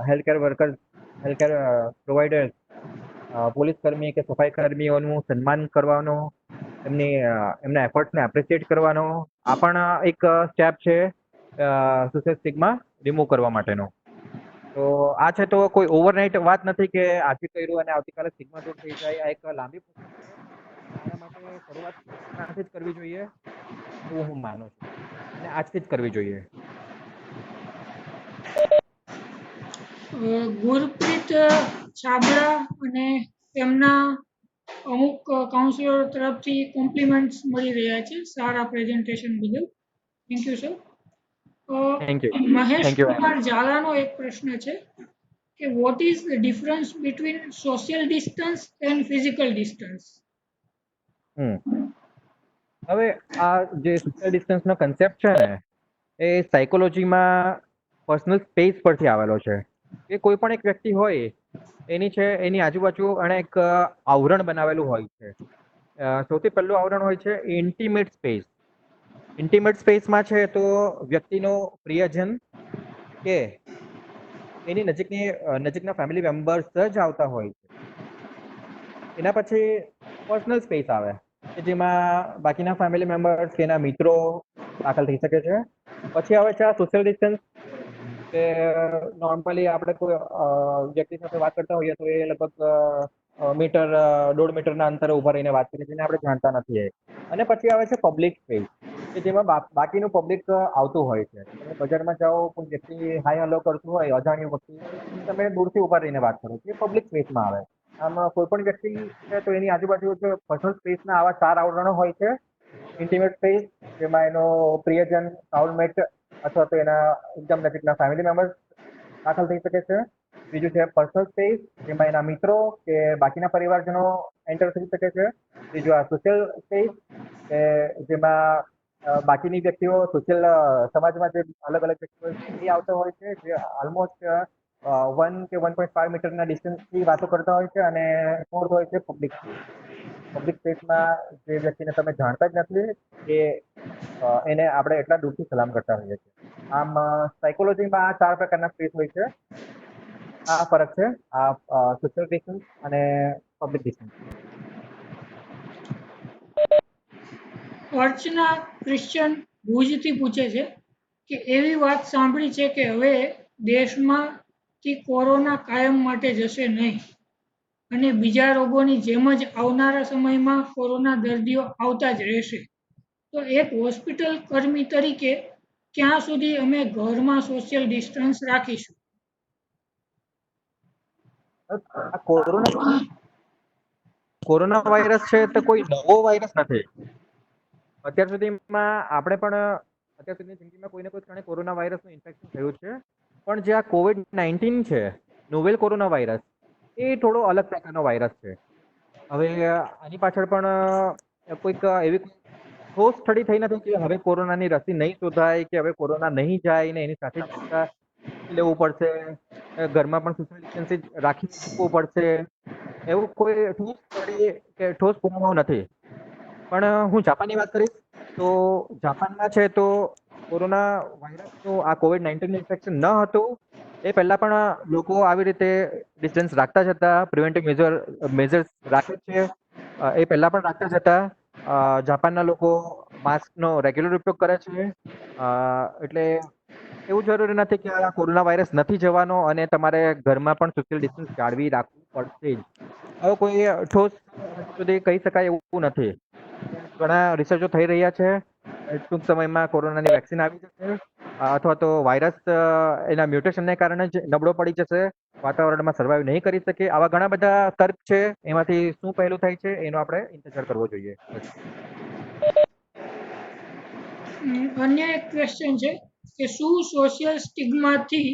healthcare workers, healthcare providers, police કર્મી કે સફાઈ કર્મીઓનું સન્માન કરવાનો, એમના એફર્ટ્સને એપ્રિશિએટ કરવાનો, આ પણ એક સ્ટેપ છે સોશિયલ સ્ટિગ્મા રિમૂવ કરવા માટેનો. તો આ છે તો કોઈ ઓવરનાઇટ વાત નથી કે આજે કર્યું અને આવતીકાલે સ્ટિગ્મા દૂર થઈ જાય. આ એક લાંબી પ્રોસેસ છે અને આના માટે શરૂઆત નાનાથી જ કરવી જોઈએ એવું હું માનું છું અને આજથી જ કરવી જોઈએ. ગુરપ્રીત છાબડા અને તેમના અમુક કાઉન્સિલર તરફથી કોમ્પ્લિમેન્ટ્સ મળી રહ્યા છે સારા પ્રેઝન્ટેશન બદલ. Thank you sir. Thank you. Mahesh thank you. Kumar ઝાલાનો એક પ્રશ્ન છે કે what is the difference between social distance and physical distance? હવે આ જે સોશિયલ ડિસ્ટન્સનો કન્સેપ્ટ છે ને એ સાયકોલોજીમાં પર્સનલ સ્પેસ પરથી આવેલો છે. કે કોઈ પણ એક વ્યક્તિ હોય એની આજુબાજુ અને એક આવરણ બનાવેલું હોય છે. સૌથી પહેલું આવરણ હોય છે ઇન્ટિમેટ સ્પેસ. ઇન્ટિમેટ સ્પેસમાં છે તો વ્યક્તિનો પ્રિયજન કે એની નજીકના ફેમિલી મેમ્બર્સ જ આવતા હોય છે. એના પછી પર્સનલ સ્પેસ આવે કે જેમાં બાકીના ફેમિલી મેમ્બર્સ કે એના મિત્રો દાખલ થઈ શકે છે. પછી આવે છે આ સોશિયલ ડિસ્ટન્સ કે નોર્મલી આપણે કોઈ વ્યક્તિ સાથે વાત કરતા હોઈએ તો એ લગભગ મીટર 1.5 મીટરના અંતરે ઉભા રહીને વાત કરીએ જેને આપણે જાણતા નથી. અને પછી આવે છે પબ્લિક સ્પેસ કે જેમાં બાકીનું પબ્લિક આવતું હોય છે. તમે બજારમાં જાઓ કોઈ વ્યક્તિ હાય હેલો કરતું હોય અજાણ્યું વ્યક્તિ, તમે દૂરથી ઉભા રહીને વાત કરો છો, એ પબ્લિક સ્પેસમાં આવે. આમ કોઈ પણ વ્યક્તિ છે તો એની આજુબાજુ પર્સનલ સ્પેસના આવા 4 આવરણો હોય છે. ઇન્ટિમેટ સ્પેસ જેમાં એનો પ્રિયજન, સાઉન્ડમેટ અથવા તો એના એકદમ નજીકના ફેમિલી મેમ્બર્સ દાખલ થઈ શકે છે. બીજું છે પર્સનલ સ્પેસ જેમાં એના મિત્રો કે બાકીના પરિવારજનો એન્ટર થઈ શકે છે. ત્રીજું આ સોશિયલ સ્પેસ કે જેમાં બાકીની વ્યક્તિઓ સોશિયલ સમાજમાં જે અલગ અલગ વ્યક્તિઓ એ આવતા હોય છે જે ઓલમોસ્ટ 1 કે 1.5 મીટરના ડિસ્ટન્સથી વાતો કરતા હોય છે. અને ફોર્થ હોય છે પબ્લિક સ્પેસ. પબ્લિક સ્પેસમાં જે વ્યક્તિને તમે જાણતા જ નથી એને આપણે એટલા દૂરથી સલામ કરતા હોઈએ છીએ. આમ સાયકોલોજીમાં આ 4 પ્રકારના સ્પેસ હોય છે. આ ફરક છે આ સોશિયલ ડિસ્ટન્સ અને પબ્લિક ડિસ્ટન્સ. અર્ચના ક્રિશ્ચન ભુજથી પૂછે છે કે એવી વાત સાંભળી છે કે હવે દેશમાંથી કોરોના કાયમ માટે જશે નહીં અને બીજા રોગોની જેમ જ આવનારા સમયમાં કોરોના દર્દીઓ આવતા જ રહેશે. તો એક હોસ્પિટલ કર્મી તરીકે ક્યાં સુધી અમે ઘરમાં સોશિયલ ડિસ્ટન્સ રાખીશું? આ કોરોના વાયરસ છે તો કોઈ નવો વાયરસ નથી. અત્યાર સુધીની જિંદગીમાં કોઈને કોઈ ક્ષણે કોરોના વાયરસનું ઇન્ફેક્શન થયું છે. પણ જે આ COVID-19 છે નોવેલ કોરોના વાયરસ એ થોડો અલગ પ્રકારનો વાયરસ છે. હવે આની પાછળ પણ કોઈક એવી ઠોસ સ્ટડી થઈ નથી કે હવે કોરોનાની રસી નહીં શોધાય કે હવે કોરોના નહીં જાય ને એની સાથે જ લેવું પડશે, ઘરમાં પણ સોશિયલ ડિસ્ટન્સિંગ રાખીને મૂકવું પડશે, એવું કોઈ ઠોસ સ્ટડી કે ઠોસ પુરાવો નથી. પણ હું જાપાનની વાત કરીશ તો જાપાનમાં છે તો કોરોના વાયરસનું આ COVID-19 ઇન્ફેક્શન ન હતું એ પહેલાં પણ લોકો આવી રીતે ડિસ્ટન્સ રાખતા જ હતા, પ્રિવેન્ટિવ મેજર્સ રાખે છે, એ પહેલાં પણ રાખતા જ હતા. જાપાનના લોકો માસ્કનો રેગ્યુલર ઉપયોગ કરે છે, એટલે એવું જરૂરી નથી કે આ કોરોના વાયરસ નથી જવાનો અને તમારે ઘરમાં પણ સોશિયલ ડિસ્ટન્સ જાળવી રાખવું પડશે જ. હવે કોઈ ઠોસ હજી સુધી કહી શકાય એવું નથી. ઘણા રિસર્ચો થઈ રહ્યા છે. ટૂંક સમયમાં કોરોનાની વેક્સિન આવી જશે અથવા તો વાયરસ એના મ્યુટેશનને કારણે જ નબળો પડી જશે, વાતાવરણમાં સર્વાઈવ નહીં કરી શકે. આવા ઘણા બધા તર્ક છે. એમાંથી શું પહેલું થાય છે એનો આપણે ઇંતજાર કરવો જોઈએ. અન્ય એક ક્વેશ્ચન છે કે શું સોશિયલ સ્ટિગ્માથી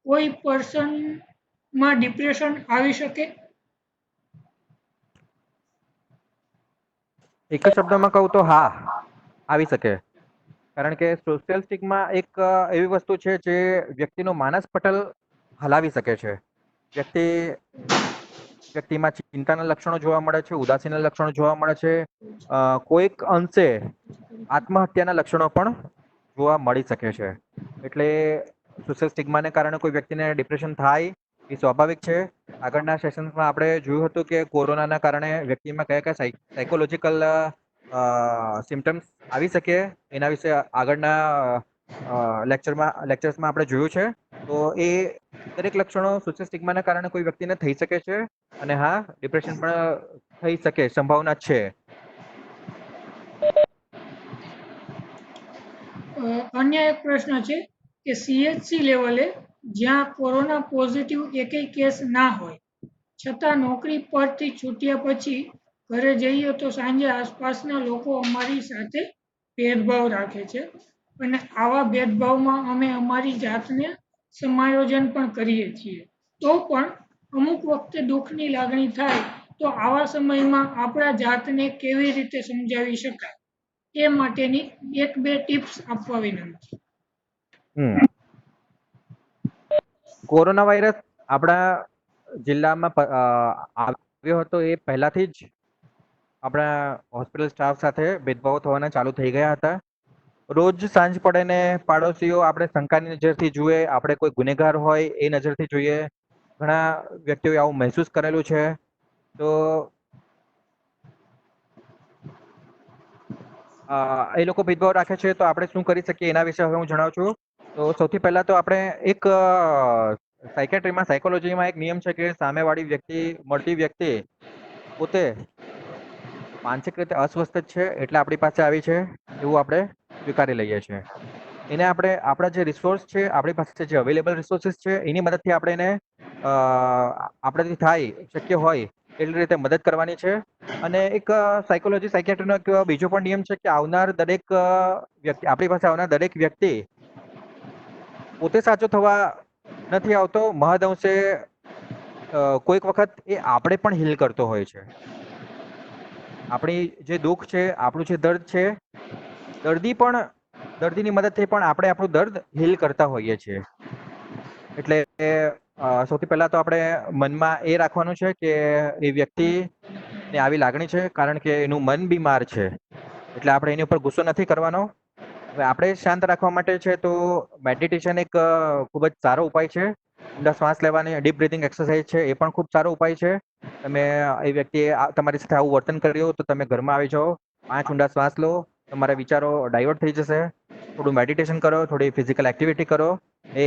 કોઈ પર્સનમાં ડિપ્રેશન આવી શકે? એક જ શબ્દમાં કહું તો હા, આવી શકે. કારણ કે સોશિયલ સ્ટિગ્મા એક એવી વસ્તુ છે જે વ્યક્તિનો માનસ પટલ હલાવી શકે છે. વ્યક્તિમાં ચિંતાના લક્ષણો જોવા મળે છે, ઉદાસીના લક્ષણો જોવા મળે છે, કોઈક અંશે આત્મહત્યાના લક્ષણો પણ જોવા મળી શકે છે. એટલે સોશિયલ સ્ટિગ્માને કારણે કોઈ વ્યક્તિને ડિપ્રેશન થાય એ સ્વાભાવિક છે. આગળના સેશન્સમાં આપણે જોયું હતું કે કોરોનાના કારણે વ્યક્તિમાં કયા કયા સાયકોલોજીકલ સિમ્ટમ્સ આવી શકે એના વિશે આગળના લેક્ચર્સમાં આપણે જોયું છે. તો એ દરેક લક્ષણો સોશિયલ સ્ટિગ્માના કારણે કોઈ વ્યક્તિને થઈ શકે છે અને હા, ડિપ્રેશન પણ થઈ શકે, સંભાવના છે. અન્ય એક પ્રશ્ન છે કે CHC લેવલે જ્યાં કોરોના પોઝિટિવ એકેય કેસ ના હોય છતાં નોકરી પરથી છૂટ્યા પછી ઘરે જઈએ તો સાંજે આસપાસના લોકો અમારી સાથે ભેદભાવ રાખે છે અને આવા ભેદભાવમાં અમે અમારી જાતને સમાયોજન પણ કરીએ છીએ. તો પણ અમુક વખતે દુઃખની લાગણી થાય તો આવા સમયમાં આપણા જાતને કેવી રીતે સમજાવી શકાય એ માટેની એક બે ટિપ્સ આપવા વિનંતી. કોરોના વાયરસ આપણા જિલ્લામાં આવ્યો હતો એ પહેલાથી જ આપણા હોસ્પિટલ સ્ટાફ સાથે ભેદભાવ થવાના ચાલુ થઈ ગયા હતા. રોજ સાંજ પડે ને પાડોશીઓ આપણે શંકાની નજરથી જુએ, આપણે કોઈ ગુનેગાર હોય એ નજરથી જોઈએ. ઘણા વ્યક્તિઓએ આવું મહેસૂસ કરેલું છે. તો એ લોકો ભેદભાવ રાખે છે તો આપણે શું કરી શકીએ એના વિશે હવે હું જણાવું છું. તો સૌથી પહેલા તો આપણે એક સાયકેટ્રીમાં, સાયકોલોજીમાં એક નિયમ છે કે સામેવાળી મળતી વ્યક્તિ પોતે માનસિક રીતે અસ્વસ્થ જ છે એટલે આપણી પાસે આવી છે એવું આપણે સ્વીકારી લઈએ છીએ. એને આપણે આપણા જે રિસોર્સ છે, આપણી પાસે જે અવેલેબલ રિસોર્સિસ છે એની મદદથી આપણે એને આપણાથી થાય શક્ય હોય એટલી રીતે મદદ કરવાની છે. અને એક સાયકોલોજી, સાયકેટ્રીનો એક બીજો પણ નિયમ છે કે આપણી પાસે આવનાર દરેક વ્યક્તિ પોતે સાચો થવા નથી આવતો. મહદઅંશે કોઈક વખત એ આપણે પણ હીલ કરતો હોય છે. આપણી જે દુઃખ છે, આપણું જે દર્દ છે, દર્દીની મદદથી પણ આપણે આપણું દર્દ હીલ કરતા હોઈએ છીએ. એટલે સૌથી પહેલા તો આપણે મનમાં એ રાખવાનું છે કે એ વ્યક્તિને આવી લાગણી છે કારણ કે એનું મન બીમાર છે. એટલે આપણે એની ઉપર ગુસ્સો નથી કરવાનો. હવે આપણે શાંત રાખવા માટે છે તો મેડિટેશન એક ખૂબ જ સારો ઉપાય છે. ઊંડા શ્વાસ લેવાની ડીપ બ્રીથિંગ એક્સરસાઇઝ છે એ પણ ખૂબ સારો ઉપાય છે. તમે એ વ્યક્તિએ તમારી સાથે આવું વર્તન કર્યું તો તમે ઘરમાં આવી જાઓ, 5 ઊંડા શ્વાસ લો, તમારા વિચારો ડાયવર્ટ થઈ જશે. થોડું મેડિટેશન કરો, થોડી ફિઝિકલ એક્ટિવિટી કરો, એ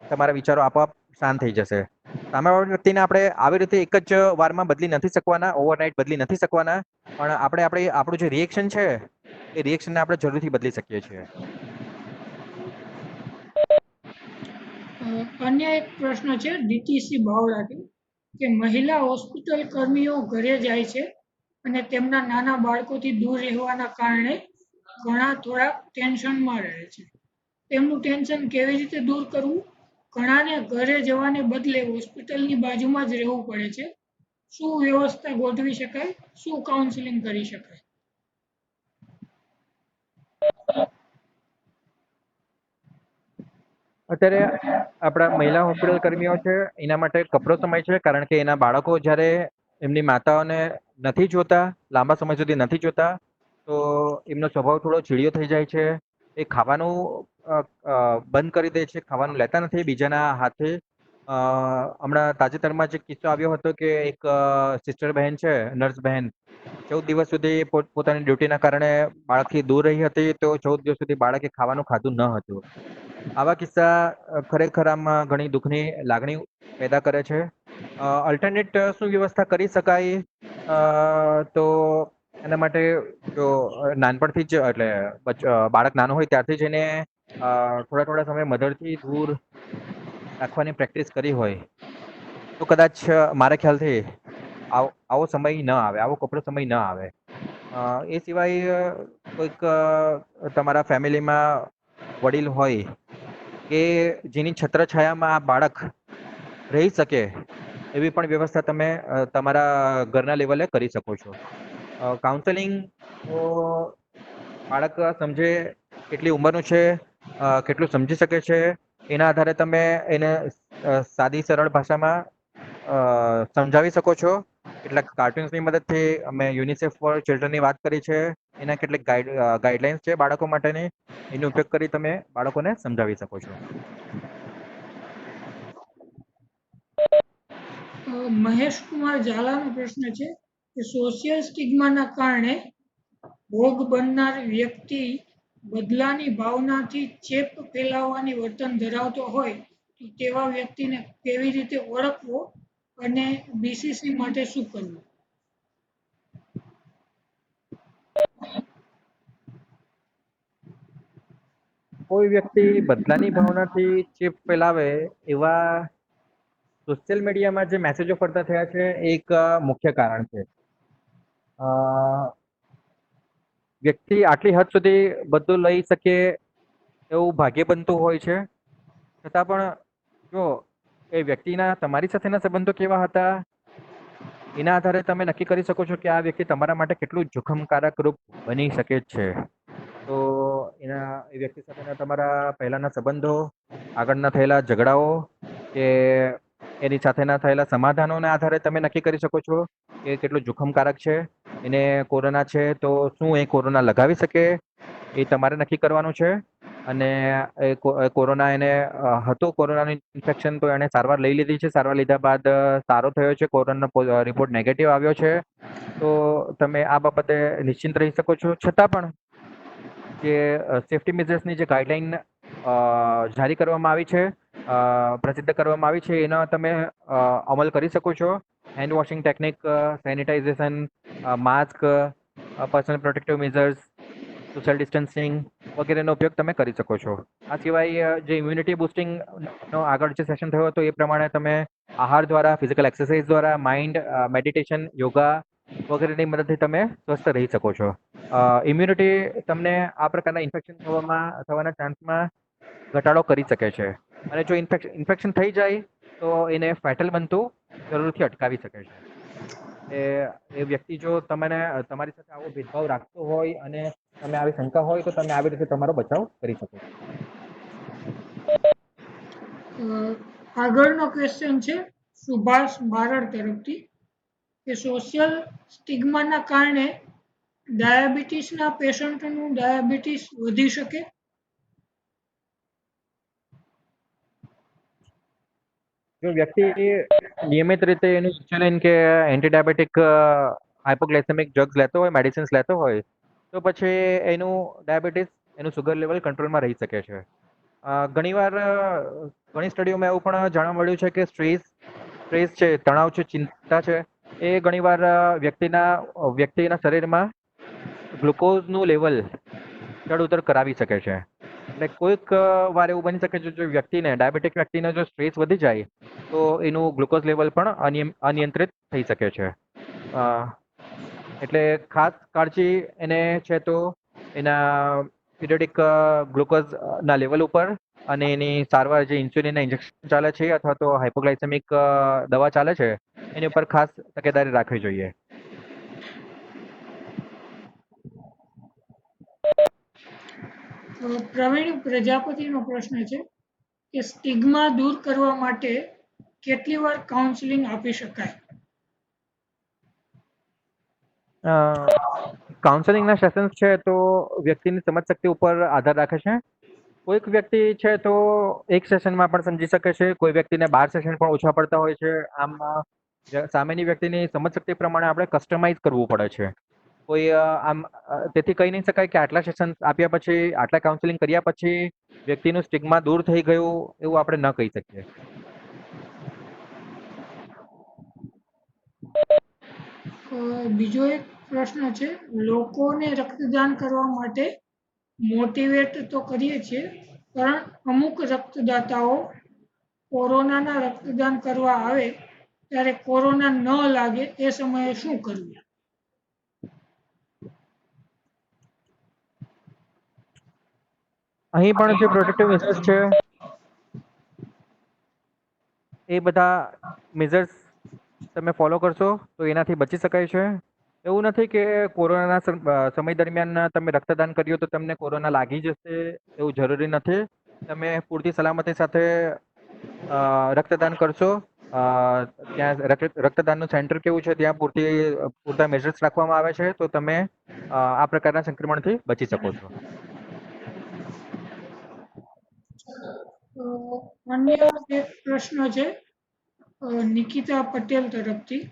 તમારા વિચારો આપોઆપ શાંત થઈ જશે. સામેવાળી વ્યક્તિને આપણે આવી રીતે એક જ વારમાં બદલી નથી શકવાના, ઓવરનાઇટ બદલી નથી શકવાના, પણ આપણું જે રિએક્શન છે એ રિએક્શનને આપણે જરૂરથી બદલી શકીએ છીએ. અન્ય એક પ્રશ્ન છે DTC ભાવરાથી કે મહિલા હોસ્પિટલ કર્મીઓ ઘરે જાય છે અને તેમના નાના બાળકોથી દૂર રહેવાના કારણે ઘણા થોડા ટેન્શનમાં રહે છે. તેમનું ટેન્શન કેવી રીતે દૂર કરવું ઘણાને ઘરે જવાને બદલે હોસ્પિટલની બાજુમાં જ રહેવું પડે છે. શું વ્યવસ્થા ગોઠવી શકાય? શું કાઉન્સિલિંગ કરી શકાય? અત્યારે આપણા મહિલા હોસ્પિટલ કર્મીઓ છે એના માટે કપરો સમય છે, કારણ કે એના બાળકો જ્યારે એમની માતાઓને નથી જોતા, લાંબા સમય સુધી નથી જોતા, તો એમનો સ્વભાવ થોડો ચીડિયો થઈ જાય છે. એ ખાવાનું બંધ કરી દે છે, ખાવાનું લેતા નથી બીજાના હાથે. હમણાં તાજેતરમાં જે કિસ્સો આવ્યો હતો કે એક સિસ્ટર બહેન છે, નર્સ બહેન, 14 દિવસ સુધી પોતાની ડ્યુટીના કારણે બાળકથી દૂર રહી હતી, તો 14 દિવસ સુધી બાળકે ખાવાનું ખાધું ન હતું. આવા કિસ્સા ખરેખર આમાં ઘણી દુઃખની લાગણી પેદા કરે છે. અલ્ટરનેટ શું વ્યવસ્થા કરી શકાય? તો એના માટે જો નાનપણથી જ એટલે બાળક નાનું હોય ત્યારથી જ એને થોડા થોડા સમય મધરથી દૂર રાખવાની પ્રેક્ટિસ કરી હોય તો કદાચ મારા ખ્યાલથી આવો સમય ન આવે, આવો કપરો સમય ન આવે. એ સિવાય કોઈક તમારા ફેમિલીમાં વડીલ હોય કે જેની છત્રછાયામાં આ બાળક રહી શકે એવી પણ વ્યવસ્થા તમે તમારા ઘરના લેવલે કરી શકો છો. કાઉન્સેલિંગ તો બાળક સમજે કેટલી ઉંમરનું છે, કેટલું સમજી શકે છે, એના આધારે તમે એને સાદી સરળ ભાષામાં સમજાવી શકો છો. કેટલાક કાર્ટૂન્સની મદદથી અમે યુનિસેફ ફોર ચિલ્ડ્રનની વાત કરી છે, એના કેટલીક ગાઈડલાઇન્સ છે બાળકો માટેની, એનો ઉપયોગ કરી તમે બાળકોને સમજાવી શકો છો. મહેશ કુમાર ઝાલાનો પ્રશ્ન છે કે સોશિયલ સ્ટિગ્માના કારણે ભોગ બનનાર વ્યક્તિ બદલાની ભાવનાથી ચેપ ફેલાવવાની વર્તન ધરાવતો હોય તો તેવા વ્યક્તિને કેવી રીતે ઓળખવો અને બીસીસી માટે શું કરવું? કોઈ વ્યક્તિ બદલાની ભાવનાથી ચેપ ફેલાવે એવા સોશિયલ મીડિયામાં જે મેસેજો ફરતા થયા છે એ એક મુખ્ય કારણ છે. વ્યક્તિ આટલી હદ સુધી બધું લઈ શકે એવું ભાગ્ય બનતું હોય છે, છતાં પણ જો એ વ્યક્તિના તમારી સાથેના સંબંધો કેવા હતા એના આધારે તમે નક્કી કરી શકો છો કે આ વ્યક્તિ તમારા માટે કેટલું જોખમકારક રૂપ બની શકે છે. તો એ વ્યક્તિ સાથેના તમારા પહેલાના સંબંધો, આગળના થયેલા ઝઘડાઓ કે એની સાથેના થયેલા સમાધાનોના આધારે તમે નક્કી કરી શકો છો કે કેટલું જોખમકારક છે. એને કોરોના છે તો શું એ કોરોના લગાવી શકે એ તમારે નક્કી કરવાનું છે. અને કોરોના એને હતું કોરોનાનું ઇન્ફેક્શન, તો એણે સારવાર લઈ લીધી છે, સારવાર લીધા બાદ સારો થયો છે, કોરોનાનો રિપોર્ટ નેગેટિવ આવ્યો છે, તો તમે આ બાબતે નિશ્ચિંત રહી શકો છો. છતાં પણ જે સેફ્ટી મેજર્સની જે ગાઈડલાઈન જારી કરવામાં આવી છે, પ્રસિદ્ધ કરવામાં આવી છે, એનો તમે અમલ કરી શકો છો. Hand washing technique, sanitisation, mask, personal protective measures, social distancing વગેરેનો ઉપયોગ તમે કરી શકો છો. આ સિવાય જે ઇમ્યુનિટી બુસ્ટિંગનો આગળ જે સેશન થયો હતો એ પ્રમાણે તમે આહાર દ્વારા, ફિઝિકલ એક્સરસાઇઝ દ્વારા, માઇન્ડ મેડિટેશન, યોગા વગેરેની મદદથી તમે સ્વસ્થ રહી શકો છો. ઇમ્યુનિટી તમને આ પ્રકારના ઇન્ફેક્શન થવાના ચાન્સમાં ઘટાડો કરી શકે છે. અને જો ઇન્ફેક્શન થઈ જાય તો એને ફેટલ બનતું જરૂરથી અટકાવી શકે છે. એ વ્યક્તિ જો તમારી સાથે આવો ભેદભાવ રાખતો હોય અને તમે આવી શંકા હોય તો તમે આવી રીતે તમારો બચાવ કરી શકો છો. આગળનો ક્વેશ્ચન છે સુભાષ બારડ તરફથી કે સોશિયલ સ્ટિગ્માના કારણે ડાયાબિટીસના પેશન્ટનું ડાયાબિટીસ વધી શકે? જો વ્યક્તિ નિયમિત રીતે એનું ઇન્સ્યુલિન કે એન્ટી ડાયાબિટીક હાઇપોગ્લાયસેમિક ડ્રગ્સ લેતો હોય, મેડિસિન્સ લેતો હોય, તો પછી એનું ડાયાબિટીસ, એનું સુગર લેવલ કંટ્રોલમાં રહી શકે છે. ઘણીવાર ઘણી સ્ટડીઓમાં એવું પણ જાણવા મળ્યું છે કે સ્ટ્રેસ છે, તણાવ છે, ચિંતા છે, એ ઘણીવાર વ્યક્તિના શરીરમાં ગ્લુકોઝનું લેવલ ચડ ઉતર કરાવી શકે છે. એટલે કોઈક વાર એવું બની શકે છે જો ડાયાબિટીક વ્યક્તિને જો સ્ટ્રેસ વધી જાય તો એનું ગ્લુકોઝ લેવલ પણ અનિયંત્રિત થઈ શકે છે. એટલે ખાસ કાળજી એને છે તો એના પીરિયડિક ગ્લુકોઝના લેવલ ઉપર અને એની સારવાર જે ઇન્સ્યુલિનના ઇન્જેક્શન ચાલે છે અથવા તો હાઇપોગ્લાયસેમિક દવા ચાલે છે એની ઉપર ખાસ તકેદારી રાખવી જોઈએ. પ્રવીણ પ્રજાપતિનો પ્રશ્ન છે કે સ્ટિગ્મા દૂર કરવા માટે કેટલી વાર કાઉન્સેલિંગ આપી શકાય? કાઉન્સેલિંગના સેશન્સ છે તો વ્યક્તિની સમજશક્તિ ઉપર આધાર રાખે છે. કોઈક વ્યક્તિ છે તો એક સેશનમાં પણ સમજી શકે છે, કોઈ વ્યક્તિને 12 સેશન પણ ઓછા પડતા હોય છે. આમ સામેની વ્યક્તિની સમજશક્તિ પ્રમાણે આપણે કસ્ટમાઇઝ કરવું પડે છે. કોઈ તેથી કહી નહીં શકાય કે આટલા સેશન આપ્યા પછી, આટલા કાઉન્સેલિંગ કર્યા પછી વ્યક્તિનું સ્ટિગ્મા દૂર થઈ ગયું એવું આપણે ન કહી શકીએ. બીજો એક પ્રશ્ન છે, લોકોને રક્તદાન કરવા માટે મોટિવેટ તો કરીએ છીએ, પણ અમુક રક્તદાતાઓ કોરોનાના રક્તદાન કરવા આવે ત્યારે કોરોના ન લાગે એ સમયે શું કરવું? અહીં પણ જે પ્રોટેક્ટિવ મેઝર્સ છે એ બધા મેઝર્સ તમે ફોલો કરશો તો એનાથી બચી શકાય છે. એવું નથી કે કોરોનાના સમય દરમિયાન તમે રક્તદાન કર્યું તો તમને કોરોના લાગી જશે, એવું જરૂરી નથી. તમે પૂરતી સલામતી સાથે રક્તદાન કરશો. ત્યાં રક્તદાનનું સેન્ટર કેવું છે ત્યાં પૂરતા મેઝર્સ રાખવામાં આવે છે તો તમે આ પ્રકારના સંક્રમણથી બચી શકો છો. અન્ય એક પ્રશ્ન છે નિકિતા પટેલ તરફથી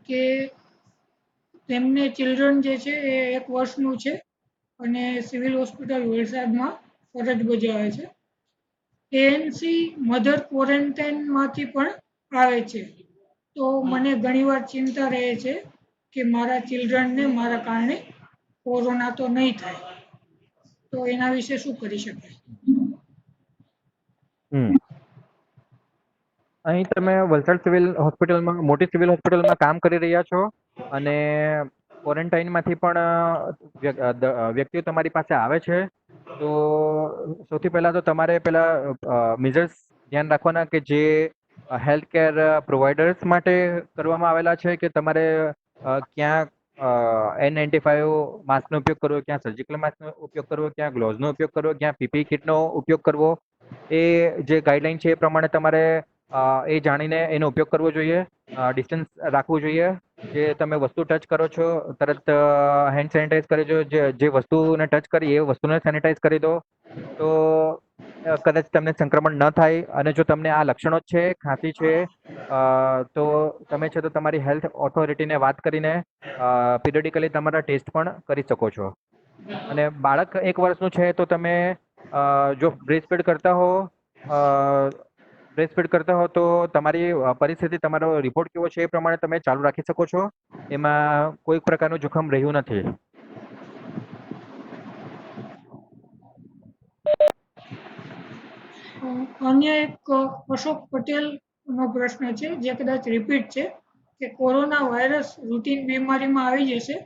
કે તેમને ચિલ્ડ્રન જે છે એ 1 વર્ષનું છે અને સિવિલ હોસ્પિટલ વલસાડમાં ફરજ બજાવે છે. એએનસી મધર ક્વોરન્ટાઇનમાંથી પણ આવે છે, તો મને ઘણીવાર ચિંતા રહે છે કે મારા ચિલ્ડ્રનને મારા કારણે કોરોના તો નહીં થાય, તો એના વિશે શું કરી શકાય? અહીં તમે વલસાડ સિવિલ હોસ્પિટલમાં, મોટી સિવિલ હોસ્પિટલમાં કામ કરી રહ્યા છો અને ક્વોરન્ટાઇનમાંથી પણ વ્યક્તિઓ તમારી પાસે આવે છે, તો સૌથી પહેલાં તો તમારે મેજર્સ ધ્યાન રાખવાના કે જે હેલ્થ કેર પ્રોવાઈડર્સ માટે કરવામાં આવેલા છે કે તમારે ક્યાં N95 માસ્કનો ઉપયોગ કરવો, ક્યાં સર્જિકલ માસ્કનો ઉપયોગ કરવો, ક્યાં ગ્લોવ્સનો ઉપયોગ કરવો, ક્યાં પીપી કિટનો ઉપયોગ કરવો, એ જે ગાઈડલાઈન છે એ પ્રમાણે તમારે એ જાણીને એનો ઉપયોગ કરવો જોઈએ. ડિસ્ટન્સ રાખવું જોઈએ. જે તમે વસ્તુ ટચ કરો છો તરત હેન્ડ સેનિટાઈઝ કરી દો. જે વસ્તુને ટચ કરી એ વસ્તુને સેનિટાઈઝ કરી દો તો કદાચ તમને સંક્રમણ ન થાય. અને જો તમને આ લક્ષણો જ છે, ખાંસી છે, તો તમે છે તો તમારી હેલ્થ ઓથોરિટીને વાત કરીને પીરિયડિકલી તમારા ટેસ્ટ પણ કરી શકો છો. અને બાળક 1 વર્ષનું છે તો તમે જો બ્રેસ્ટ ફીડ કરતા હો તો તમારી પરિસ્થિતિ, તમારો રિપોર્ટ કેવો છે એ પ્રમાણે તમે ચાલુ રાખી શકો છો. એમાં કોઈ પ્રકારનું જોખમ રહ્યું નથી. અન્ય એક અશોક પટેલનો પ્રશ્ન છે જે કદાચ રિપીટ છે કે કોરોના વાયરસ રૂટીન બીમારીમાં આવી જશે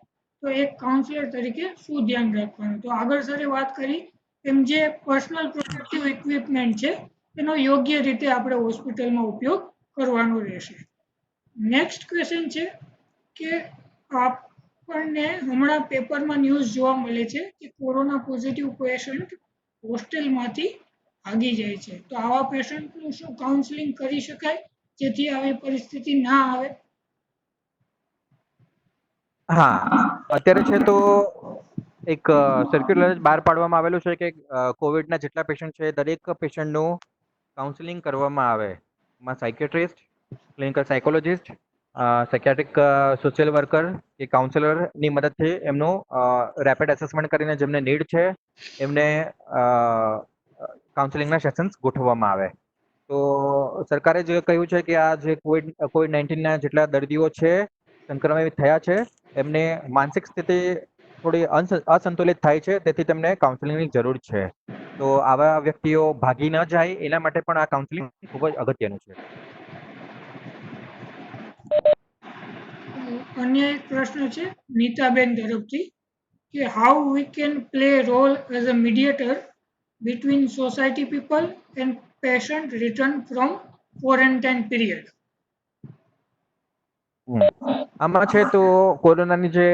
તો એક કાઉન્સિલર તરીકે શું ધ્યાન રાખવાનું? તો આગળ સરે વાત કરી એમ જે પર્સનલ પ્રોટેક્ટિવ ઇક્વિપમેન્ટ છે એનો યોગ્ય રીતે આપણે હોસ્પિટલમાં ઉપયોગ કરવાનો રહેશે. નેક્સ્ટ ક્વેશ્ચન છે કે આપણને હમણાં પેપરમાં ન્યૂઝ જોવા મળે છે કે કોરોના પોઝિટિવ પેશન્ટ હોસ્ટેલમાંથી ભાગી જાય છે, તો આવા પેશન્ટનું શું કાઉન્સેલિંગ કરી શકાય જેથી આવી પરિસ્થિતિ ના આવે? હા, અત્યારે છે તો એક સર્ક્યુલર બહાર પાડવામાં આવેલું છે કે કોવિડના જેટલા પેશન્ટ છે દરેક પેશન્ટનું કાઉન્સેલિંગ કરવામાં આવે. એમાં psychiatrist, clinical psychologist, psychiatric social worker કે કાઉન્સેલરની મદદથી એમનું રેપિડ એસેસમેન્ટ કરીને જેમને નીડ છે એમને કાઉન્સેલિંગના સેશન્સ ગોઠવવામાં આવે. તો સરકારે જે કહ્યું છે કે આ જે કોવિડ-19ના જેટલા દર્દીઓ છે, સંક્રમિત થયા છે, એમને માનસિક સ્થિતિ થોડી અસંતુલિત થાય છે, તેથી તેમને કાઉન્સેલિંગની જરૂર છે. તો આવા વ્યક્તિઓ ભાગી ન જાય એના માટે પણ આ કાઉન્સેલિંગ ખૂબ જ અગત્યનું છે. અન્ય એક પ્રશ્ન છે નીતાબેન તરફથી કે how we can play role as a mediator between society people and patient return from quarantine period. આમાં છે તો કોરોનાની જે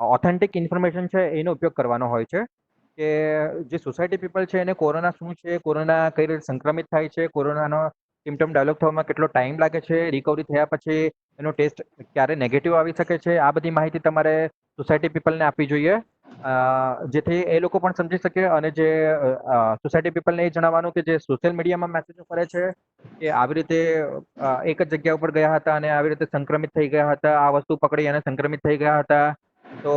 ઓથેન્ટિક ઇન્ફોર્મેશન છે એનો ઉપયોગ કરવાનો હોય છે કે જે સોસાયટી પીપલ છે એને કોરોના શું છે, કોરોના કઈ રીતે સંક્રમિત થાય છે, કોરોનાનો સિમ્ટમ ડેવલપ થવામાં કેટલો ટાઈમ લાગે છે, રિકવરી થયા પછી એનો ટેસ્ટ ક્યારે નેગેટિવ આવી શકે છે, આ બધી માહિતી તમારે સોસાયટી પીપલને આપવી જોઈએ, જેથી એ લોકો પણ સમજી શકે. અને જે સોસાયટી પીપલને એ જણાવવાનું કે જે સોશિયલ મીડિયામાં મેસેજો કરે છે કે આવી રીતે એક જ જગ્યા ઉપર ગયા હતા અને આવી રીતે સંક્રમિત થઈ ગયા હતા, આ વસ્તુ પકડી અને સંક્રમિત થઈ ગયા હતા, તો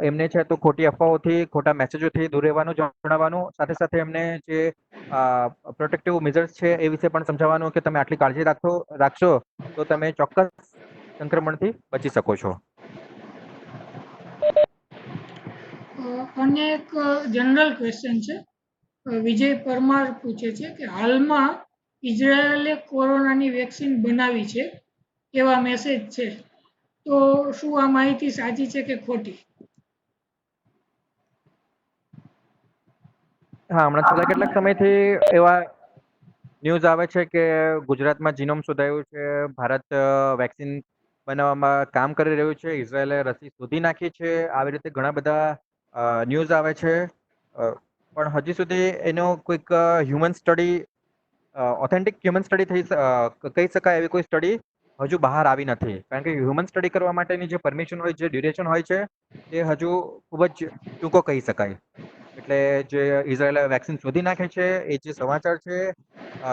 એમને છે તો ખોટી અફવાઓથી, ખોટા મેસેજોથી દૂર રહેવાનું જણાવવાનું. સાથે સાથે એમને જે પ્રોટેક્ટિવ મેજર્સ છે એ વિશે પણ સમજાવવાનું કે તમે આટલી કાળજી રાખશો તો તમે ચોક્કસ સંક્રમણથી બચી શકો છો. અન્ય એક જનરલ ક્વેશ્ચન છે. વિજય પરમાર પૂછે છે કે હાલમાં ઇઝરાયેલે કોરોનાની વેક્સિન બનાવી છે એવા મેસેજ છે, તો શું આ માહિતી સાચી છે કે ખોટી? હા, હમણાં છેલ્લા કેટલાક સમયથી એવા ન્યૂઝ આવે છે કે ગુજરાતમાં જીનોમ શોધાયું છે, ભારત વેક્સિન બનાવવામાં કામ કરી રહ્યું છે, ઇઝરાયેલે રસી શોધી નાખી છે, આવી રીતે ઘણા બધા ન્યૂઝ આવે છે. પણ હજી સુધી એનો કોઈક human study, authentic human study કહી શકાય એવી કોઈ સ્ટડી હજુ બહાર આવી નથી. કારણ કે હ્યુમન સ્ટડી કરવા માટેની જે પરમિશન હોય, જે ડ્યુરેશન હોય છે, તે હજુ ખૂબ જ ટૂંકો કહી શકાય. એટલે જે ઇઝરાયેલે વેક્સિન શોધી નાખે છે એ જે સમાચાર છે,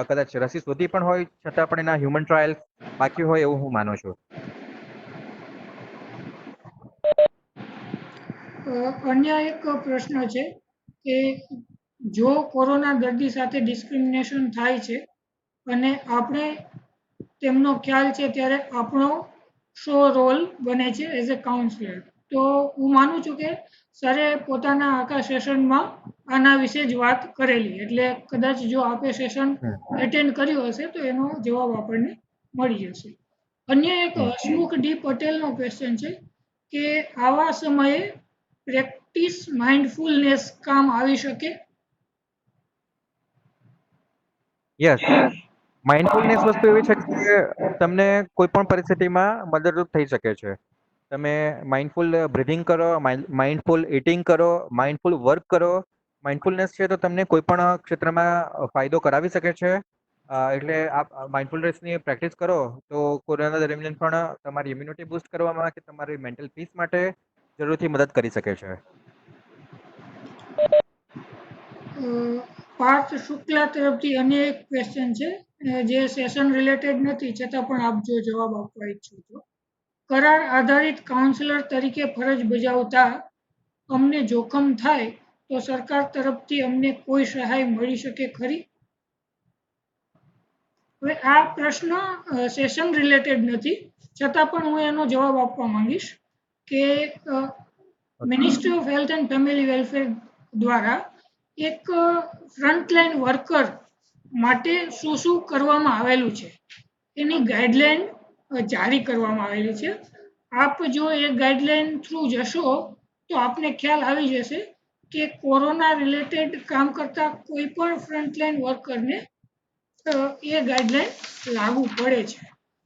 કદાચ રસી શોધી પણ હોય છતાં પણ એના હ્યુમન ટ્રાયલ બાકી હોય એવું હું માનું છું. અન્ય એક પ્રશ્ન છે કે જો કોરોના દર્દી સાથે ડિસ્ક્રિમિનેશન થાય છે અને આપણે તેમનો ખ્યાલ છે ત્યારે આપણો શો રોલ બને છે એઝ અ કાઉન્સલર, તો હું માનું છું કે સરે પોતાના આખા સેશનમાં આના વિશે જ વાત કરેલી, એટલે કદાચ જો આપે સેશન એટેન્ડ કર્યું હશે તો એનો જવાબ આપણને મળી જશે. અન્ય એક હસમુખ ડી પટેલનો ક્વેશ્ચન છે કે આવા સમયે પ્રેક્ટિસ માઇન્ડફુલનેસ કામ આવી શકે? યસ, માઇન્ડફુલનેસ વસ્તુ એવી છે કે તમને કોઈ પણ પરિસ્થિતિમાં મદદરૂપ થઈ શકે છે. તમે માઇન્ડફુલ બ્રીથિંગ કરો, માઇન્ડફુલ ઇટિંગ કરો, માઇન્ડફુલ વર્ક કરો. માઇન્ડફુલનેસ છે તો તમને કોઈ પણ ક્ષેત્રમાં ફાયદો કરાવી શકે છે. એટલે આપ માઇન્ડફુલનેસની પ્રેક્ટિસ કરો તો કોરોના દરમિયાન પણ તમારી ઇમ્યુનિટી બૂસ્ટ કરવામાં કે તમારી મેન્ટલ પીસ માટે જરૂરથી મદદ કરી શકે છે. પાર્થ શુક્લા તરફથી અન્ય એક ક્વેશ્ચન છે જે સેશન રિલેટેડ નથી છતાં પણ આપ જો જવાબ આપવા ઈચ્છો છો. કરાર આધારિત કાઉન્સિલર તરીકે ફરજ બજાવતા અમને જોખમ થાય તો સરકાર તરફથી અમને કોઈ સહાય મળી શકે ખરી? હવે આ પ્રશ્ન સેશન રિલેટેડ નથી છતાં પણ હું એનો જવાબ આપવા માંગીશ કે ministry of health and family welfare દ્વારા એક ફ્રન્ટલાઈન વર્કર માટે શું શું કરવામાં આવેલું છે એની ગાઈડલાઈન જારી કરવામાં આવેલી છે. આપ જો એ ગાઈડલાઈન થ્રુ જશો તો આપને ખ્યાલ આવી જશે કે કોરોના રિલેટેડ કામ કરતા કોઈ પણ ફ્રન્ટલાઈન વર્કરને એ ગાઈડલાઈન લાગુ પડે છે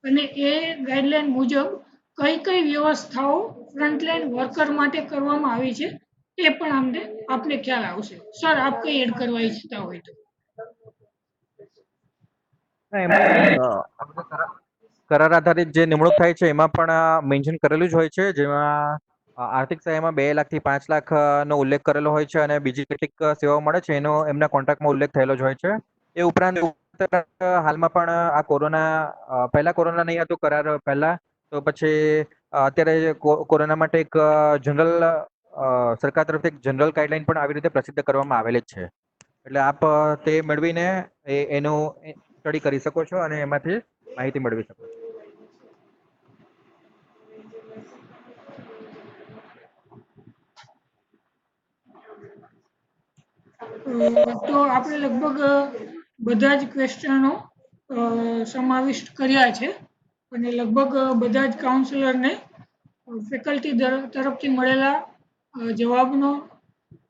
અને એ ગાઈડલાઈન મુજબ કઈ કઈ વ્યવસ્થાઓ ફ્રન્ટલાઈન વર્કર માટે કરવામાં આવી છે એ પણ આપને ખ્યાલ આવશે. સર, આપ કઈ એડ કરવા ઈચ્છતા હોય તો? કરાર આધારિત જે નિમણૂક થાય છે એમાં પણ મેન્શન કરેલું જ હોય છે, જેમાં આર્થિક સહાયમાં 2 લાખથી 5 લાખ નો ઉલ્લેખ કરેલો હોય છે અને બીજી કેટલીક સેવાઓ મળે છે એનો એમના કોન્ટ્રાક્ટમાં ઉલ્લેખ થયેલો જ હોય છે. એ ઉપરાંત હાલમાં પણ આ પહેલા કોરોના નહીં હતું કરાર પહેલા, તો પછી અત્યારે કોરોના માટે એક જનરલ સરકાર તરફથી એક જનરલ ગાઈડલાઈન પણ આવી રીતે પ્રસિદ્ધ કરવામાં આવેલી જ છે. એટલે આપ તે મેળવીને એનું સ્ટડી કરી શકો છો અને એમાંથી માહિતી મેળવી શકો છો. તો આપણે લગભગ બધા જ ક્વેશ્ચનો સમાવિષ્ટ કર્યા છે અને લગભગ બધા જ કાઉન્સિલરને ફેકલ્ટી તરફથી મળેલા જવાબનો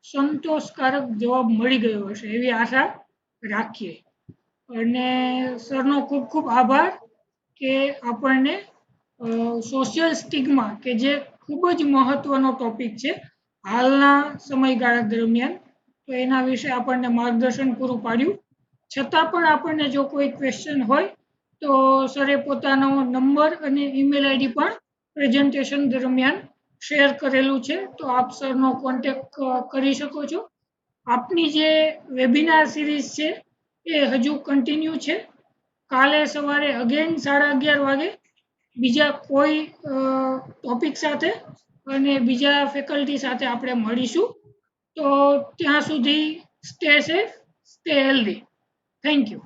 સંતોષકારક જવાબ મળી ગયો હશે એવી આશા રાખીએ. અને સરનો ખૂબ ખૂબ આભાર કે આપણને સોશિયલ સ્ટિગ્મા કે જે ખૂબ જ મહત્વનો ટોપિક છે હાલના સમયગાળા દરમિયાન, તો એના વિશે આપણને માર્ગદર્શન પૂરું પાડ્યું. છતાં પણ આપણને જો કોઈ ક્વેશ્ચન હોય તો સરે પોતાનો નંબર અને ઈમેલ આઈડી પણ પ્રેઝન્ટેશન દરમિયાન શેર કરેલું છે, તો આપ સરનો કોન્ટેક્ટ કરી શકો છો. આપની જે વેબિનાર સિરીઝ છે એ હજુ કન્ટિન્યુ છે. કાલે સવારે અગેન 11:30 વાગે બીજા કોઈ ટોપિક સાથે અને બીજા ફેકલ્ટી સાથે આપણે મળીશું. તો ત્યાં સુધી stay safe, stay healthy. Thank you.